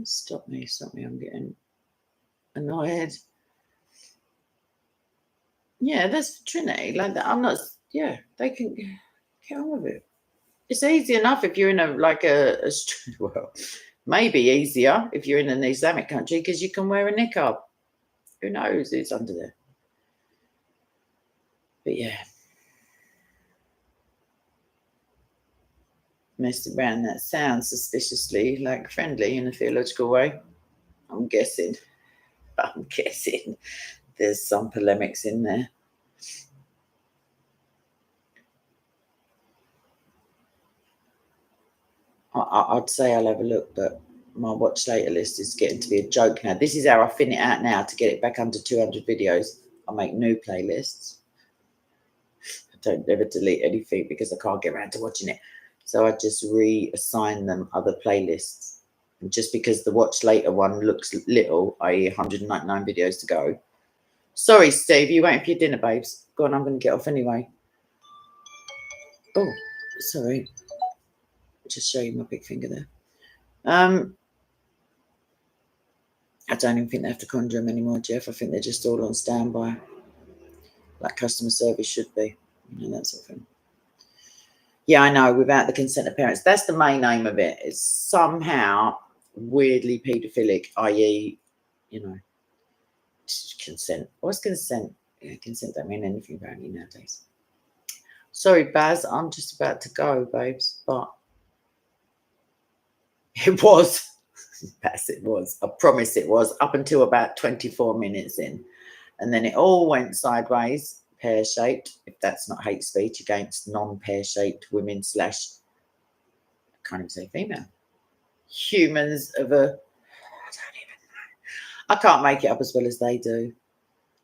Stop me. I'm getting annoyed. Yeah, that's Trinity. Like that. I'm not. Yeah, they can get on with it. It's easy enough if you're in well, maybe easier if you're in an Islamic country because you can wear a niqab. Who knows? It's under there. But yeah. Mr. Brown, that sounds suspiciously like friendly in a theological way. I'm guessing there's some polemics in there. I'd say I'll have a look, but my watch later list is getting to be a joke now. This is how I thin it out now to get it back under 200 videos. I make new playlists. I don't ever delete anything because I can't get around to watching it. So I just reassign them other playlists. And just because the watch later one looks little, i.e. 199 videos to go. Sorry, Steve, you waiting for your dinner, babes? Go on, I'm going to get off anyway. Oh, sorry. Just show you my big finger there. I don't even think they have to conjure them anymore, Jeff. I think they're just all on standby, like customer service should be. That sort of thing. Yeah, I know, without the consent of parents. That's the main aim of it. It's somehow weirdly paedophilic, i.e., consent. What's consent? Yeah, consent don't mean anything apparently nowadays. Sorry, Baz, I'm just about to go, babes, but it was. Baz, it was. I promise it was, up until about 24 minutes in. And then it all went sideways, pear-shaped, if that's not hate speech against non-pear-shaped women / I can't even say female. Humans of I don't even know. I can't make it up as well as they do.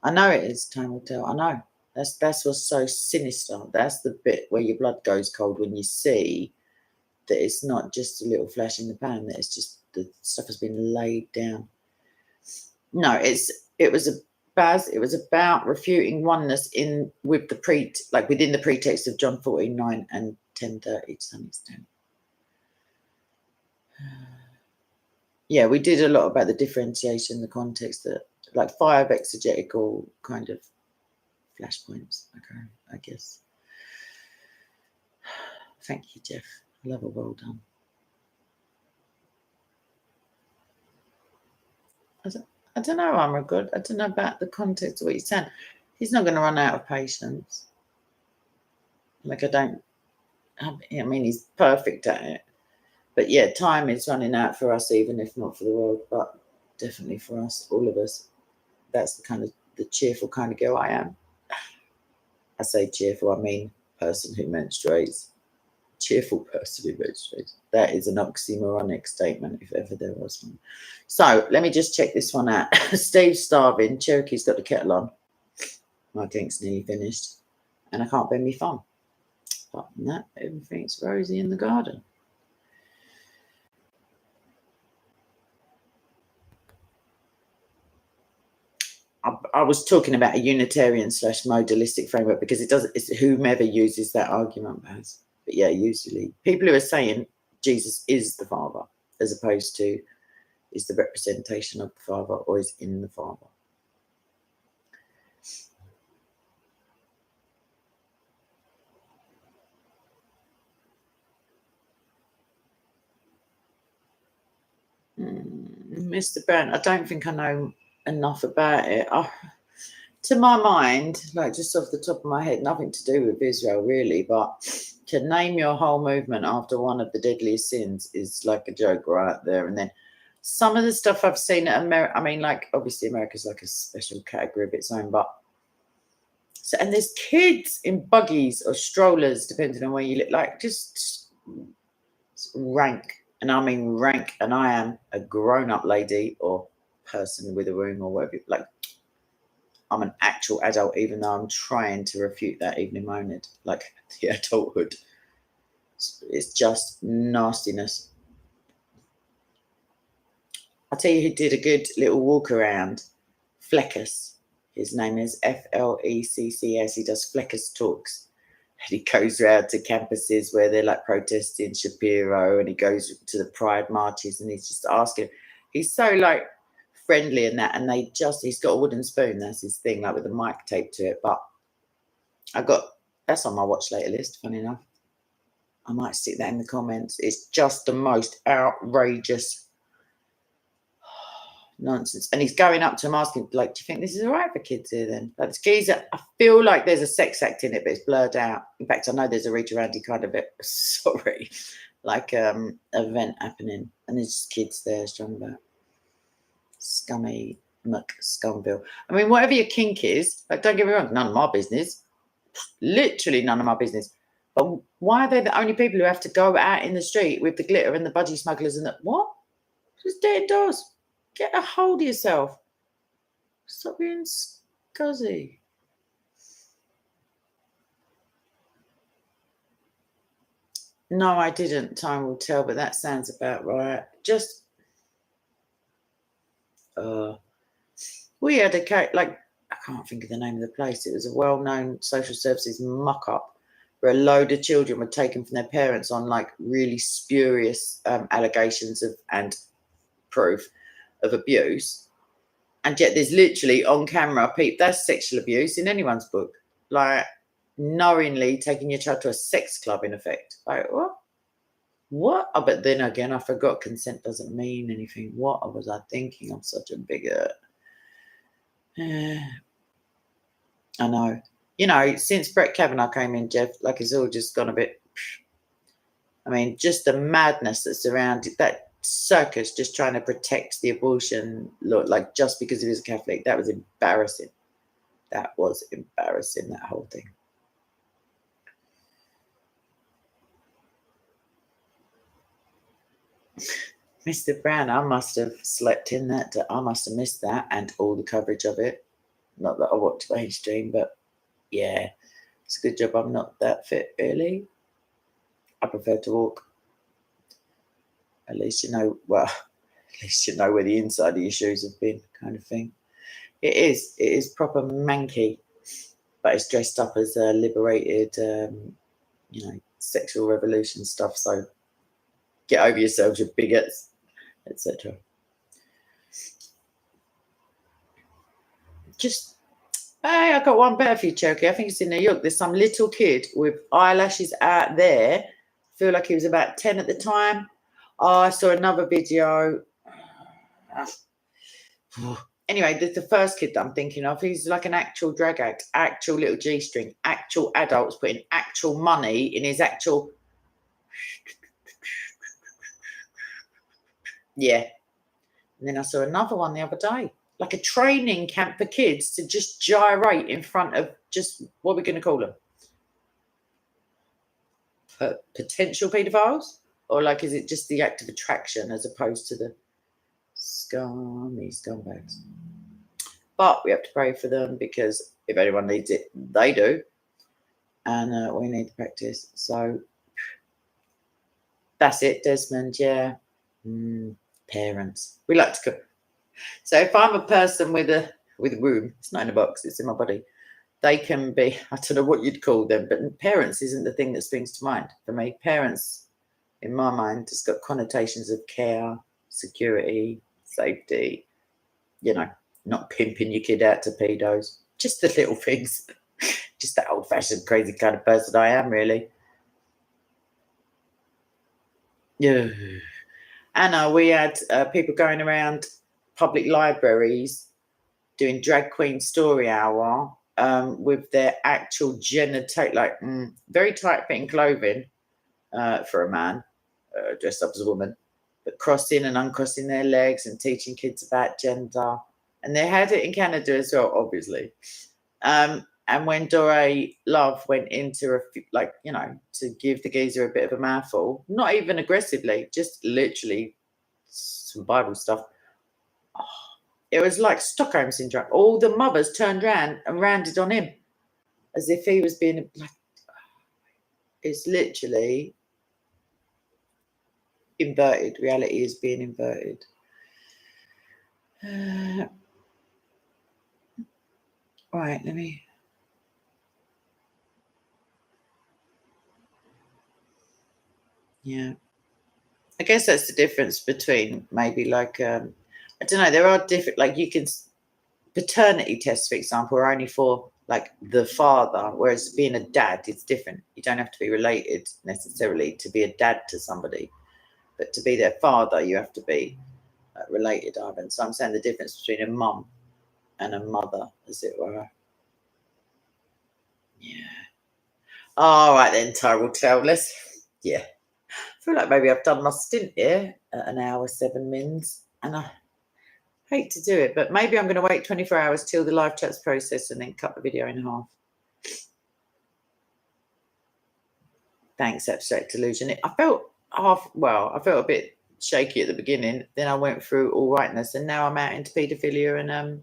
I know it is, time will tell. I know. That's what's so sinister. That's the bit where your blood goes cold when you see that it's not just a little flash in the pan, that it's just the stuff has been laid down. No, it was about refuting oneness within the pretext of John 14:9 and 10:30 to some extent. Yeah, we did a lot about the differentiation, the context, that like 5 exegetical kind of flashpoints. Okay, I guess. Thank you, Jeff. I love it. Well done. I don't know, Amra Good. I don't know about the context of what he's saying. He's not going to run out of patience. I mean, he's perfect at it. But yeah, time is running out for us, even if not for the world. But definitely for us, all of us. That's the cheerful kind of girl I am. I say cheerful, I mean person who menstruates. Cheerful person who menstruates. That is an oxymoronic statement, if ever there was one. So let me just check this one out. Steve's starving. Cherokee's got the kettle on. My drink's nearly finished. And I can't bend me thumb. Apart from that, everything's rosy in the garden. I was talking about a Unitarian / modalistic framework because it's whomever uses that argument has. But yeah, usually people who are saying Jesus is the Father as opposed to is the representation of the Father or is in the Father. Mr. Brown, I don't think I know enough about it. To my mind, like just off the top of my head, nothing to do with Israel really, but to name your whole movement after one of the deadliest sins is like a joke right there. And then some of the stuff I've seen at America, I mean, like obviously America's like a special category of its own, but so, and there's kids in buggies or strollers, depending on where you look, like just rank. And I mean rank, and I am a grown-up lady or person with a room or whatever. Like, I'm an actual adult, even though I'm trying to refute that even in my own head. Like, the adulthood. It's just nastiness. I'll tell you who did a good little walk around. Fleckus. His name is Fleccs. He does Fleckus talks. And he goes around to campuses where they're like protesting Shapiro, and he goes to the pride marches, and he's just asking. He's so like friendly and that, and he's got a wooden spoon. That's his thing, like with a mic taped to it. But that's on my watch later list. Funny enough, I might stick that in the comments. It's just the most outrageous nonsense. And he's going up to him asking, like, do you think this is all right for kids here then? Like, this geezer, I feel like there's a sex act in it, but it's blurred out. In fact, I know there's a Rita Randy kind of like event happening, and there's just kids there strung about. Scummy Scumville. I mean, whatever your kink is, like, don't get me wrong, none of my business. Literally none of my business. But why are they the only people who have to go out in the street with the glitter and the budgie smugglers and that? What? Just dead indoors. Get a hold of yourself. Stop being scuzzy. No, I didn't. Time will tell, but that sounds about right. Just, we had a case, like, I can't think of the name of the place. It was a well-known social services muck-up where a load of children were taken from their parents on like really spurious allegations and proof of abuse, and yet there's literally on camera that's sexual abuse in anyone's book, like knowingly taking your child to a sex club in effect. Like, what but then again, I forgot consent doesn't mean anything. What was I thinking? I'm such a bigot. I know, since Brett Kavanaugh came in, Jeff, like, it's all just gone a bit. I mean, just the madness that surrounded that circus, just trying to protect the abortion law, like just because he was a Catholic. That was embarrassing. That whole thing. Mr. Brown, I must have slept in that. I must have missed that and all the coverage of it. Not that I watched mainstream, but yeah, it's a good job I'm not that fit, really. I prefer to walk. At least where the inside of your shoes have been, kind of thing. It is proper manky, but it's dressed up as a liberated, sexual revolution stuff. So get over yourselves, you bigots, etc. Just, hey, I got one better for you, Cherokee. I think it's in New York. There's some little kid with eyelashes out there. I feel like he was about 10 at the time. Oh, I saw another video. Anyway, the first kid that I'm thinking of, he's like an actual drag act, actual little G-string, actual adults putting actual money in his actual. Yeah. And then I saw another one the other day, like a training camp for kids to just gyrate in front of just, what are we going to call them? Potential paedophiles? Or like, is it just the act of attraction as opposed to the scumbags? But we have to pray for them, because if anyone needs it, they do. And we need to practice. So that's it, Desmond. Yeah. Parents. We like to go. So if I'm a person with a womb, it's not in a box, it's in my body. They can be, I don't know what you'd call them, but parents isn't the thing that springs to mind for me. Parents, in my mind, has got connotations of care, security, safety, not pimping your kid out to pedos, just the little things. Just that old-fashioned, crazy kind of person I am, really. Yeah. Anna, we had people going around public libraries doing drag queen story hour with their actual genital, very tight-fitting clothing for a man dressed up as a woman, but crossing and uncrossing their legs and teaching kids about gender. And they had it in Canada as well, obviously. And when Dore Love went into to give the geezer a bit of a mouthful, not even aggressively, just literally some Bible stuff. Oh, it was like Stockholm syndrome. All the mothers turned around and rounded on him as if he was being like. It's literally inverted. Reality is being inverted. Right, let me. Yeah, I guess that's the difference between maybe I don't know. There are different, paternity tests, for example, are only for like the father, whereas being a dad is different. You don't have to be related necessarily to be a dad to somebody, but to be their father, you have to be related, Ivan. So I'm saying the difference between a mum and a mother, as it were. Yeah. All right then, Tyrell, yeah. I feel like maybe I've done my stint here at an hour 7 mins, and I hate to do it, but maybe I'm going to wait 24 hours till the live chat's processed and then cut the video in half. Thanks, Abstract Delusion. I felt a bit shaky at the beginning. Then I went through all rightness, and now I'm out into paedophilia and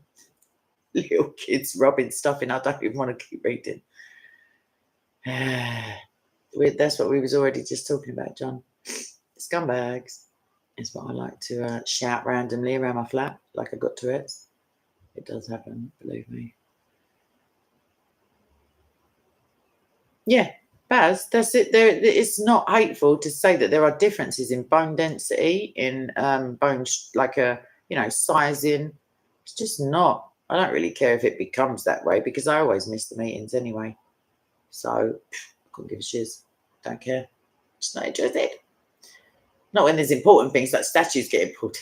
little kids rubbing stuff in. I don't even want to keep reading. That's what we was already just talking about, John. Scumbags is what I like to shout randomly around my flat, like I got Tourette's. It does happen, believe me. Yeah, Baz, that's it. It's not hateful to say that there are differences in bone density, in bone, sizing. It's just not. I don't really care if it becomes that way, because I always miss the meetings anyway. So I couldn't give a shiz. Don't care. Just not interested. Not when there's important things like statues getting pulled.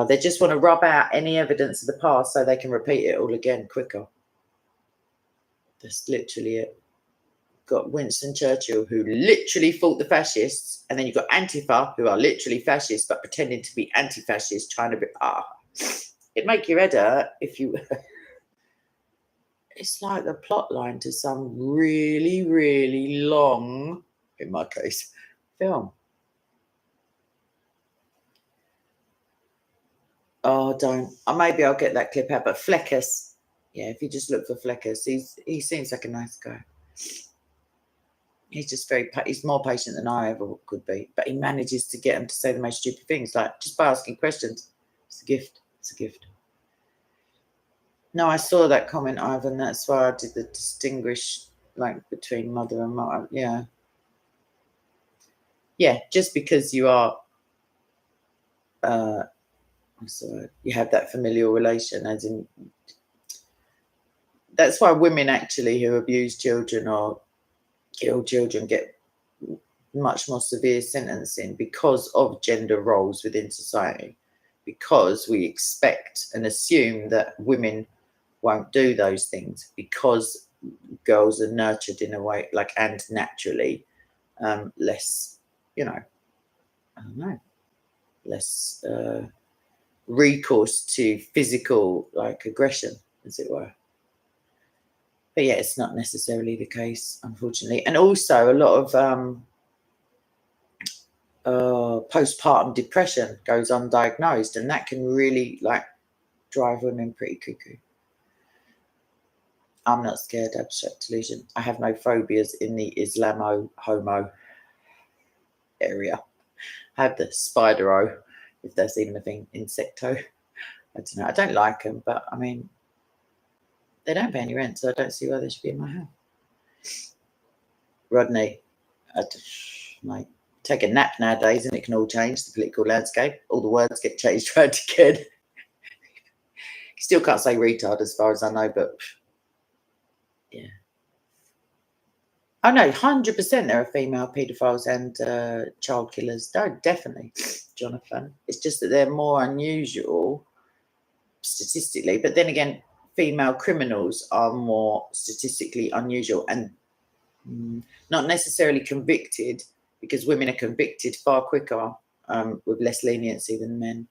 They just want to rub out any evidence of the past so they can repeat it all again quicker. That's literally it. Got Winston Churchill, who literally fought the fascists, and then you've got Antifa, who are literally fascists but pretending to be anti-fascist, trying to be it'd make your head hurt if you. It's like the plot line to some really, really long, in my case, film. Oh, don't. Maybe I'll get that clip out. But Fleckus, yeah, if you just look for Fleckus, he seems like a nice guy. He's just he's more patient than I ever could be. But he manages to get him to say the most stupid things, like just by asking questions. It's a gift. It's a gift. No, I saw that comment, Ivan. That's why I did the distinguish, between mother and mother. Yeah. Yeah, just because you are, you have that familial relation, as in, that's why women actually who abuse children or kill children get much more severe sentencing, because of gender roles within society, because we expect and assume that women won't do those things, because girls are nurtured in a way and naturally less, I don't know, less recourse to physical, like, aggression, as it were. But yeah, it's not necessarily the case, unfortunately. And also a lot of postpartum depression goes undiagnosed, and that can really, like, drive women pretty cuckoo. I'm not scared, abstract delusion. I have no phobias in the Islamo-homo area. I have the spider-o, if that's even a thing, insecto. I don't know. I don't like them, but I mean, they don't pay any rent, so I don't see why they should be in my house. Rodney, like, take a nap nowadays and it can all change, the political landscape. All the words get changed around again. You still can't say retard as far as I know, but yeah. Oh no, 100% there are female paedophiles and child killers. No, definitely, Jonathan. It's just that they're more unusual statistically. But then again, female criminals are more statistically unusual and not necessarily convicted, because women are convicted far quicker with less leniency than men.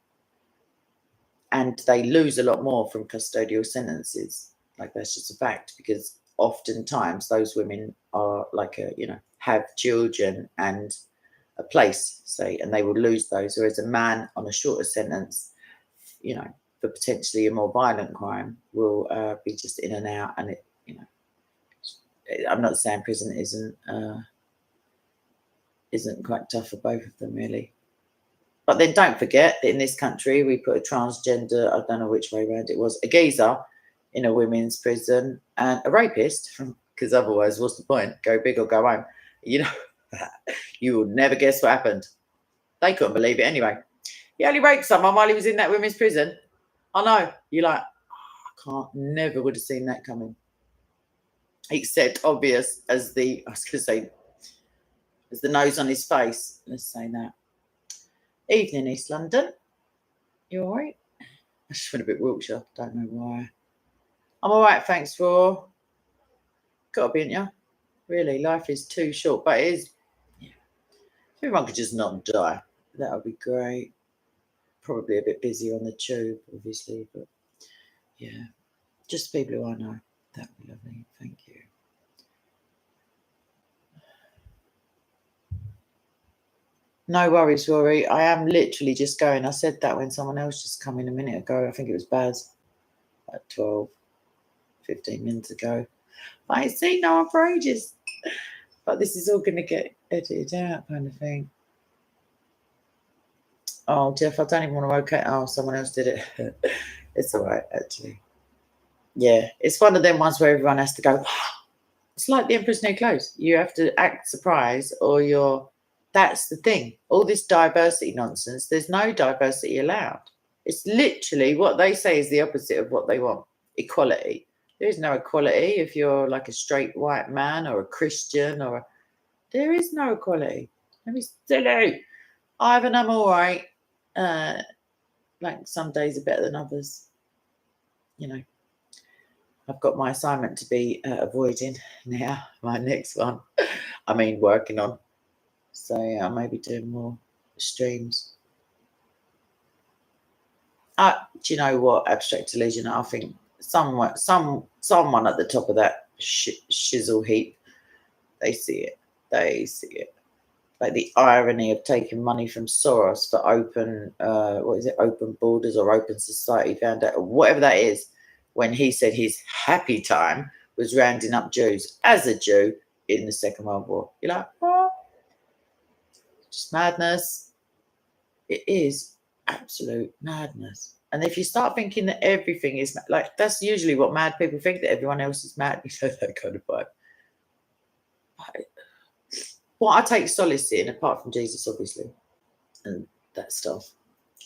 And they lose a lot more from custodial sentences. Like, that's just a fact, because oftentimes those women are like have children and a place, say, and they will lose those. Whereas a man on a shorter sentence, for potentially a more violent crime, will be just in and out. And it, I'm not saying prison isn't quite tough for both of them, really. But then don't forget that in this country, we put a transgender, I don't know which way around it was, a geezer in a women's prison and a rapist, because otherwise, what's the point? Go big or go home. You will never guess what happened. They couldn't believe it anyway. He only raped someone while he was in that women's prison. I know. You're like, never would have seen that coming. Except obvious as the nose on his face. Let's say that. Evening, East London. You all right? I just feel a bit Wiltshire. Don't know why. I'm all right, thanks, Raw. Gotta be, ain't ya? Really, life is too short, but it is. Yeah. If everyone could just not die, that would be great. Probably a bit busy on the tube, obviously, but yeah, just people who I know. That would be lovely. Thank you. No worries, Rory. I am literally just going. I said that when someone else just come in a minute ago. I think it was Baz, like 12, 15 minutes ago. I ain't seen no one for ages. But this is all going to get edited out, kind of thing. Oh, Jeff, I don't even want to okay. Oh, someone else did it. It's all right, actually. Yeah, it's one of them ones where everyone has to go, it's like the Emperor's New Clothes. You have to act surprised or you're... That's the thing. All this diversity nonsense, there's no diversity allowed. It's literally what they say is the opposite of what they want. Equality. There is no equality if you're like a straight white man or a Christian or... There is no equality. Let me silly. Ivan, I'm all right. Like, some days are better than others. I've got my assignment to be avoiding now. My next one. Working on. So yeah, I may be doing more streams. Do you know what? Abstract delusion. I think someone at the top of that shizzle heap, they see it. They see it. Like the irony of taking money from Soros for open, open borders or open society foundation, whatever that is, when he said his happy time was rounding up Jews as a Jew in the Second World War. You're like, what? Just madness. It is absolute madness. And if you start thinking that everything is like, that's usually what mad people think, that everyone else is mad. You know, that kind of vibe. What I take solace in, apart from Jesus, obviously, and that stuff,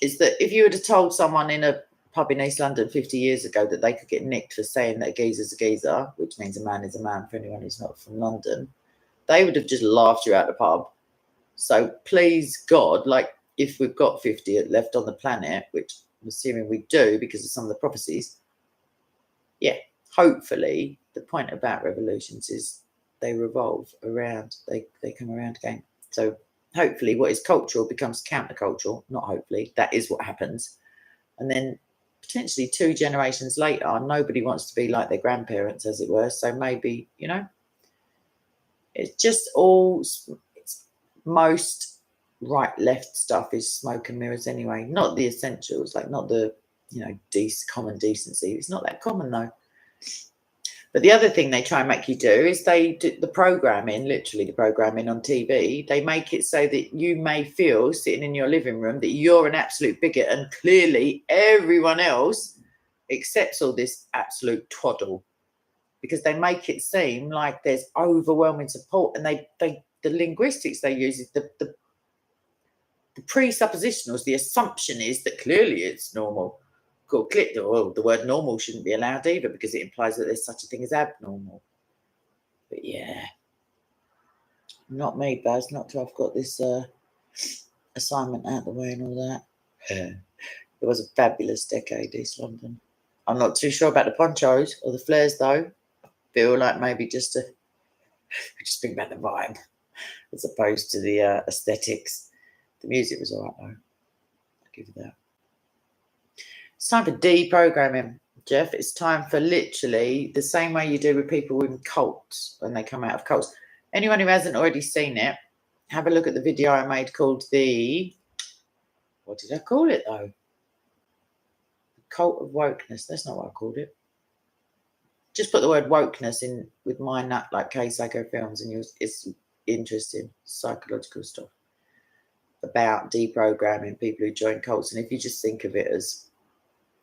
is that if you would have told someone in a pub in East London 50 years ago that they could get nicked for saying that a geezer's a geezer, which means a man is a man for anyone who's not from London, they would have just laughed you out the pub. So please God, like, if we've got 50 left on the planet, which I'm assuming we do because of some of the prophecies, yeah, hopefully the point about revolutions is they revolve around, they come around again. So hopefully what is cultural becomes countercultural. Not hopefully, that is what happens. And then potentially 2 generations later, nobody wants to be like their grandparents, as it were. So maybe, you know, it's just all, it's most right left stuff is smoke and mirrors anyway, not the essentials, like not the, you know, common decency. It's not that common though. But the other thing they try and make you do is they do the programming, literally the programming on TV. They make it so that you may feel sitting in your living room that you're an absolute bigot, and clearly everyone else accepts all this absolute twaddle, because they make it seem like there's overwhelming support. And the linguistics they use is the presuppositionals. The assumption is that clearly it's normal. Well, the word normal shouldn't be allowed either, because it implies that there's such a thing as abnormal. But yeah, not me, Baz, not till I've got this assignment out of the way and all that. It was a fabulous decade, East London. I'm not too sure about the ponchos or the flares though. I feel like maybe just bring back the vibe as opposed to the aesthetics. The music was all right though. I'll give you that. It's time for deprogramming, Jeff. It's time for literally the same way you do with people in cults when they come out of cults. Anyone who hasn't already seen it, have a look at the video I made called what did I call it though? The Cult of Wokeness. That's not what I called it. Just put the word wokeness in with my nut like K-Psycho Films, and it's interesting psychological stuff about deprogramming people who join cults. And if you just think of it as,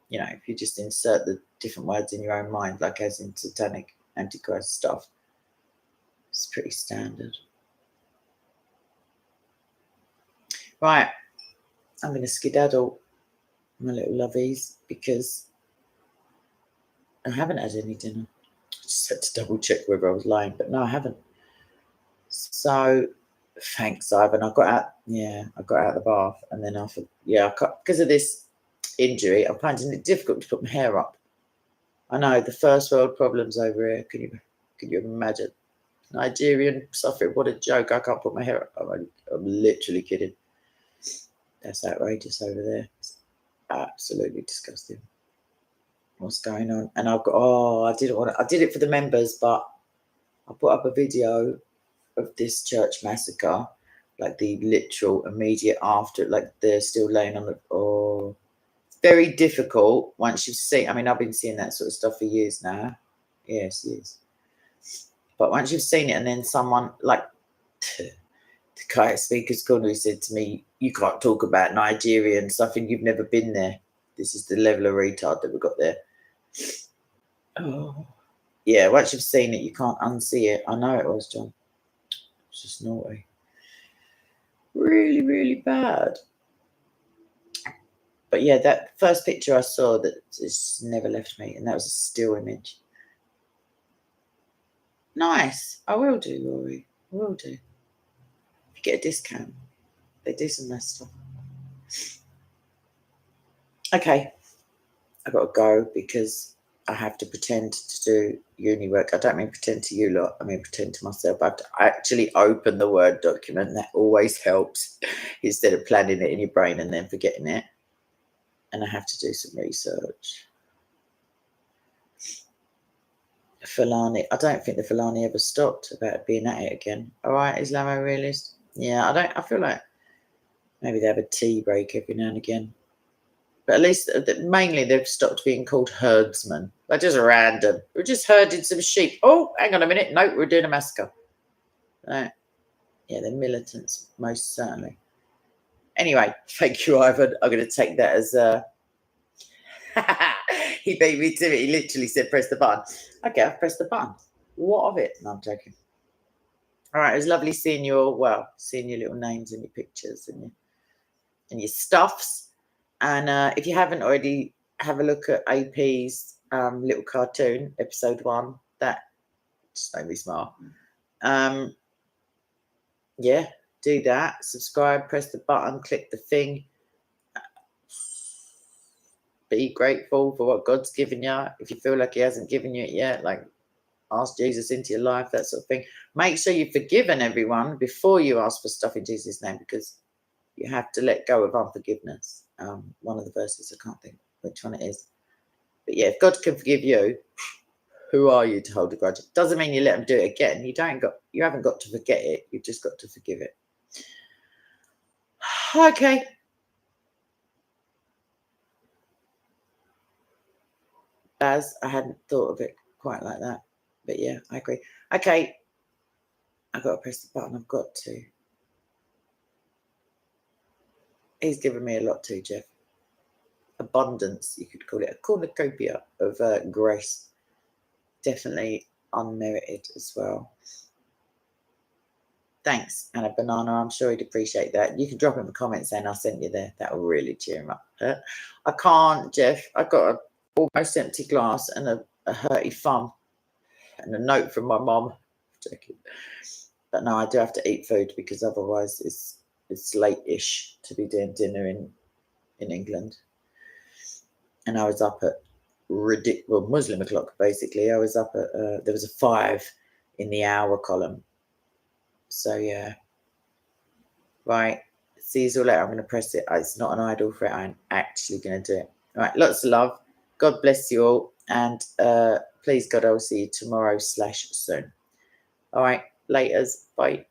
you know, if you just insert the different words in your own mind, like as in satanic antichrist stuff, it's pretty standard. Right, I'm going to skedaddle, my little lovies, because I haven't had any dinner. I just had to double check whether I was lying, but no, I haven't. So thanks, Ivan. I got out of the bath, and then because of this injury, I'm finding it difficult to put my hair up. I know, the first world problems over here. Can you imagine? Nigerian suffering, what a joke. I can't put my hair up. I'm literally kidding. That's outrageous over there. It's absolutely disgusting. What's going on? And I've got, I did it for the members, but I put up a video of this church massacre, like the literal immediate after, like they're still laying on the, very difficult once you've seen. I mean, I've been seeing that sort of stuff for years now. Yes, years. But once you've seen it, and then someone like the guy at Speaker's Corner who said to me, "You can't talk about Nigeria and stuff, and you've never been there." This is the level of retard that we got there. Oh, yeah. Once you've seen it, you can't unsee it. I know it was, John. It's just naughty. Really, really bad. But yeah, that first picture I saw that just never left me, and that was a still image. Nice. I will do, Rory. I will do. If you get a discount, they do some nice stuff. Okay. I've got to go because I have to pretend to do uni work. I don't mean pretend to you lot. I mean pretend to myself. I have to actually open the Word document. That always helps instead of planning it in your brain and then forgetting it. And I have to do some research. Fulani. I don't think the Fulani ever stopped about being at it again. All right, Islamo realist. Yeah, I feel like maybe they have a tea break every now and again. But at least mainly they've stopped being called herdsmen. They're just random. We're just herding some sheep. Oh, hang on a minute. No, we're doing a massacre. Right. Yeah, they're militants, most certainly. Anyway, thank you, Ivan. I'm going to take that as he beat me to it. He literally said, press the button. Okay, I've pressed the button. What of it? No, I'm joking. All right, it was lovely seeing your little names and your pictures and your stuffs. And if you haven't already, have a look at AP's little cartoon, episode 1. That just made me smile. Yeah, do that. Subscribe, press the button, click the thing. Be grateful for what God's given you. If you feel like he hasn't given you it yet, like ask Jesus into your life, that sort of thing. Make sure you've forgiven everyone before you ask for stuff in Jesus' name, because you have to let go of unforgiveness. one of the verses. I can't think which one it is. But yeah, if God can forgive you, who are you to hold a grudge? It doesn't mean you let them do it again. You haven't got to forget it. You've just got to forgive it. Okay. As I hadn't thought of it quite like that. But yeah, I agree. Okay. I've got to press the button. I've got to. He's given me a lot too, Jeff. Abundance, you could call it, a cornucopia of grace. Definitely unmerited as well. Thanks, and a banana. I'm sure he'd appreciate that. You can drop him a comment saying I sent you there. That will really cheer him up. I can't, Jeff. I've got an almost empty glass and a hurty thumb and a note from my mum. Joking. But no, I do have to eat food because otherwise it's late-ish to be doing dinner in England. And I was up at Muslim o'clock, basically. I was up at, there was a 5 in the hour column. So, yeah. Right. See you all later. I'm going to press it. It's not an idle threat. I'm actually going to do it. All right. Lots of love. God bless you all. And please, God, I'll see you tomorrow/soon. All right. Laters. Bye.